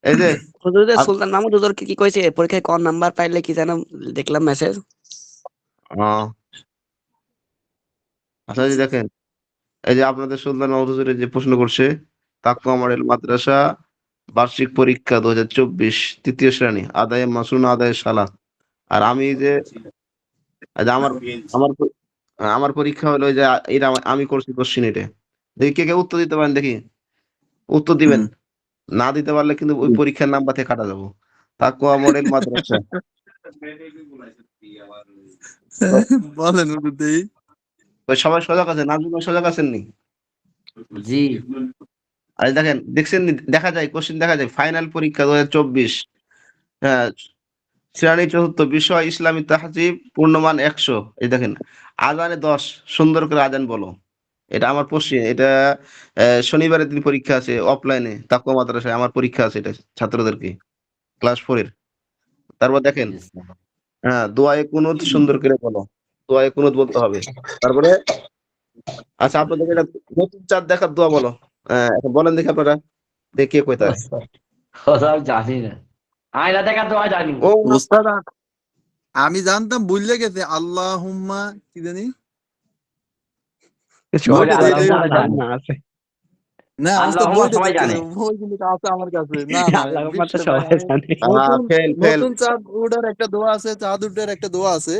এই যে হুজুরের আপ- সুলতান মাহমুদ হুজুর কি কইছে পরীক্ষায় কোন নাম্বার পাইলে কি যেন দেখলাম মেসেজ। আহ, আচ্ছা এই যে দেখেন এই যে আপনাদের সুলতান মাহমুদ হুজুরের যে প্রশ্ন করছে তাকওয়া মডেল মাদ্রাসা বার্ষিক পরীক্ষা 2024 তৃতীয় শ্রেণী আদায়ে মাসুন আদায়ে সালাত। আর আমি যে এই যে আমার আমার পরীক্ষা হলো ওই যে এটা আমি করছি কোশ্চিন এটা। দেখি কে কে উত্তর দিতে পারেন দেখি, উত্তর দিবেন। না দিতে পারলে কিন্তু ওই পরীক্ষার নাম্বার থেকে কাটা যাবো। তাকওয়া মডেল মাদ্রাসা। বলেন হুজুর দেই। ওই সবাই সজাগ আছে, নাজমুল ভাই সজাগ আছেন নি? জি আর এই দেখেন দেখছেন নি? দেখা যায় কোশ্চিন দেখা যায় ফাইনাল পরীক্ষা 2024। হ্যাঁ শ্রেণী চতুর্থ বিষয় ইসলামী তাহজিব পূর্ণমান 100। এই দেখেন আজানে 10 সুন্দর করে আজান বলো। এটা আমার কোশ্চিন এটা শনিবারের দিন পরীক্ষা আছে অফলাইনে তাকওয়া মাদ্রাসায় আমার পরীক্ষা আছে এটা ছাত্রদেরকে ক্লাস 4 এর। তারপর দেখেন জি ওস্তাদ। হ্যাঁ দোয়ায়ে কুনুত সুন্দর করে বলো। দোয়ায়ে কুনুত বলতে হবে। তারপরে আচ্ছা আপনাদের এটা নতুন চাঁদ দেখার দোয়া বলো। এখন বলেন দেখি আপনারা দেখি কে কয় তাই। ওস্তাদ ওস্তাদ জানি না, আয়না দেখা তো জানি। ও ওস্তাদ আমি জানতাম ভুলে গেছে আল্লাহুম্মা কি জানি বই বলে গেছে আল্লাহ এটাই জানি, জানি। আছে। না ওস্তাদ আল্লাহুম্মা বইটা সবাই দেখতে জানে। হবে, বই কিন্তু আছে আমার কাছে। না না আল্লাহ তো বিশ্ব সবাই জানে। নতুন ফেল ফেল নতুন চাঁদ উঠার একটা দোয়া আছে, চাঁদ উঠার একটা দোয়া আছে।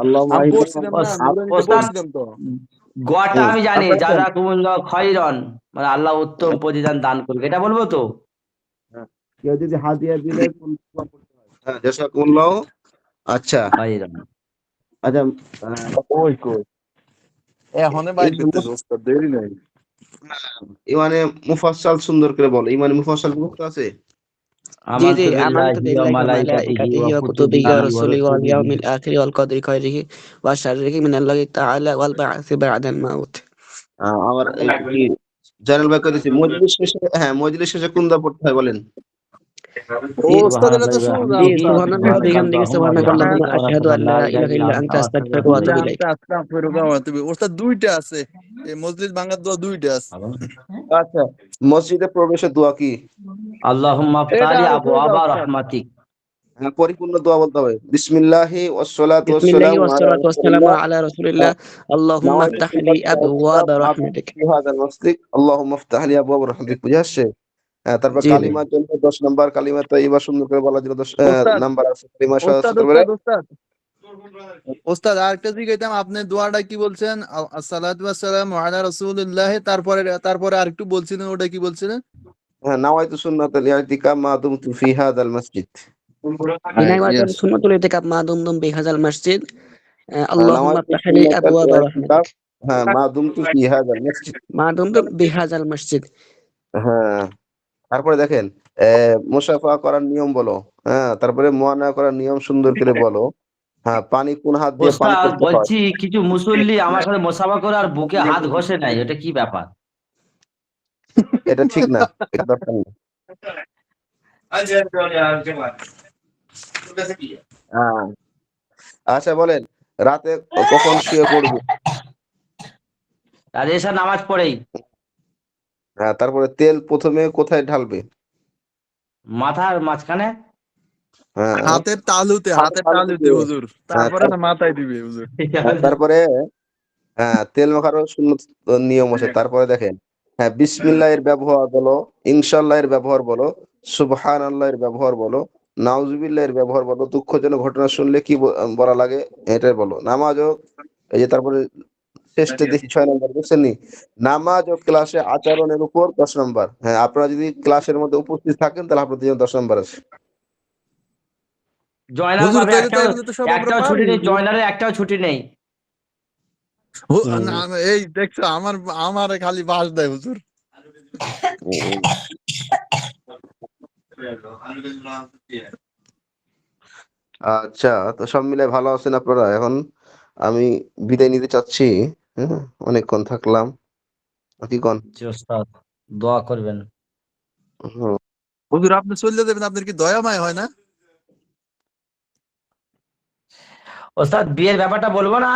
আল্লাহ আমি মাহিদ পড়ছিলাম না, নুরানিতে ওস্তাদ পড়ছিলাম তো। গোয়াটা আমি জানি, তারপরে দেখেন জাযাকুমুল্লাহ খাইরান, মানে আল্লাহ উত্তম প্রতিদান দান করবে, এটা বলবো তো? কেউ যদি হাদিয়া দিলে হ্যাঁ জাযাকুমুল্লাহ। আচ্ছা খাইরান। আচ্ছা ওই কই এখনই এই বাইর যে করতেছে ওস্তাদ, দেরি নাই। ইমানে মুফাসসাল সুন্দর করে বলো। ইমানে মুফাসসাল মুক্ত আছে? জি জি আমানতু আমানতু বিল্লাহি ওয়া বিল্লাহি ওয়া মালাইকাতিহি মালাইকাতিহি ওয়া ওয়া কুতুবিহি কুতুবিহি ওয়া ওয়া রাসূলিহি ওয়াল রাসূলিহি। ইয়াউমিল আখিরি ওয়াল কদরি খাইরিহি ওয়া শাররিহি মিনাল্লাহি তাআলা ওয়াল বা'থি বা'দাল মাউত। আমার এই কি জালাল ভাই কইতেছি মজলিস শেষে হ্যাঁ মজলিস শেষে কোন দোয়া পড়তে হয় বলেন? ও ওস্তাদ এটা তো সুবহানাল্লাহি ওয়া সোজা জি বিহামদিহি ওস্তাদ। সুবহানাল্লাহি ওয়া বিহামদিহি সুবহানাকাল্লাহুম্মা সুবহানাকাল্লাযুম্মা বিহামদিকা ওয়া আশহাদু রাশহাদু আন আল্লা লা ইলাহা ইলাহা ইল্লা ইল্লা আনতা আনতা আস্তাগফিরুকা ওয়া আতুবু ইলাইক। ওস্তাদ দুইটা আছে, এই মজলিস ভাঙার দোয়া দুইটা আছে। আচ্ছা মসজিদে প্রবেশের দোয়া কি? আল্লাহুম্মা এটা আফতালি আরো সোজা আবওয়াবা ওস্তাদ। রাহমাতিক। হ্যাঁ, পরিপূর্ণ দোয়া বলতে হবে। বিসমিল্লাহি ওয়াসসালাতু বিসমিল্লাহি ওয়াসসালামু আলা ওয়াসসালাতু ওয়াসসালামু রাসূলিল্লাহ। আলা রাসূলিল্লাহ। আল্লাহুম্মা নাওয়াইতু ইফতাহ লি সুন্নাতা আবওয়াবা মা রাহমাতিক। ফি হাযাল মাসজিদ। আল্লাহুম্মা ইফতাহ লি আবওয়াব রাহমাতিক। বুঝে আসছে? তারপর জি জি। কালিমার জন্য 10 নাম্বার, কালিমা তাইয়্যিবা সুন্দর করে বলার জন্য 10 ওস্তাদ নাম্বার আছে। কালিমা শাহাদাত ওস্তাদ তারপরে ওস্তাদ ওস্তাদ আরেকটা জিজ্ঞাসা, আপনি দোয়াটা কি বলছেন? আসসালাতু ওয়াসসালামু আলা রাসূলিল্লাহ, তারপরে আরেকটু বলছিলেন, ওটা কি বলছিলেন? নাওয়াইতু সুন্নাতাল ইতিকাফ মা দুমতু ফি হাযাল মাসজিদ। হ্যাঁ, বিনাইওয়াতান ইয়েস। সুন্নাতুল ইতিকাফ মা দুমতুম বিহাযাল মসজিদ। আল্লাহুম্মা নাওয়াইতু ইফতাহ লি সুন্নাতাল আবওয়াবা রাহমাতিক। ইতিকাফ মা দুমতু ফি হাযাল মাসজিদ। মা দুমতুম বিহাযাল মসজিদ। হ্যাঁ, তারপরে দেখেন মুসাফা করার নিয়ম বলো। হ্যাঁ, তারপরে মুয়ানা করার নিয়ম সুন্দর করে বলো। হ্যাঁ, পানি কোন হাত দিয়ে পান ওস্তাদ করতে হয়। বলছি, কিছু মুসল্লি আমার সাথে মোসাফা করে আর বুকে হাত ঘষে নাই, এটা কি ব্যাপার? এটা ঠিক না। এটা দরকার নেই। হ্যাঁ, আচ্ছা বলেন, রাতে কখন শুয়ে পড়বে? আর এসব নামাজ পড়েই হ্যাঁ, তারপরে তেল প্রথমে কোথায় ঢালবে? মাথার মাঝখানে। হ্যাঁ, হাতের তালুতে হাতের তালুতে দিও। হুজুর, হ্যাঁ, তারপরে না মাথায় দিবে হুজুর। তারপরে তেল মাখারও সুন্নত নিয়ম আছে। তারপরে দেখেন, হ্যাঁ, বিসমিল্লাহ এর ব্যবহার বলো, ইনশাআল্লাহ এর ব্যবহার বলো, সুবহানাল্লাহ এর ব্যবহার বলো, নাউজুবিল্লাহ এর ব্যবহার বলো, দুঃখজনক ঘটনা শুনলে কি বলা লাগে এটাই বলো। নামাজও এই যে তারপরে শেষে দেখি 6 নম্বর বুঝছেন নি? নামাজ ও ক্লাসে আচরণের উপর 10 নম্বর। হ্যাঁ, আপনারা যদি ক্লাসের মধ্যে উপস্থিত থাকেন তাহলে আপনাদের জন্য 10 নম্বর আছে। জয়নাল হুজুর পাবে, তাইলে তো একটাও এগুলো তো সব আমরা একটাও ছুটি পারি নেই, হুজুর। জয়নালের একটাও ছুটি নেই। হুম, না, এই দেখছো, আমার খালি বাস দেয় হুজুর। হুম। আচ্ছা, তো সব মিলাই ভালো আছেন আপনারা? এখন আমি বিদায় নিতে চাচ্ছি। হ্যাঁ, অনেকক্ষণ থাকলাম। কি কন? জি ওস্তাদ, দোয়া করবেন। হুম। হুজুর আপনি চলে যাবেন, আপনার কি দয়া মায়া হয় না? ওস্তাদ বিয়ের ব্যাপারটা বলবো না?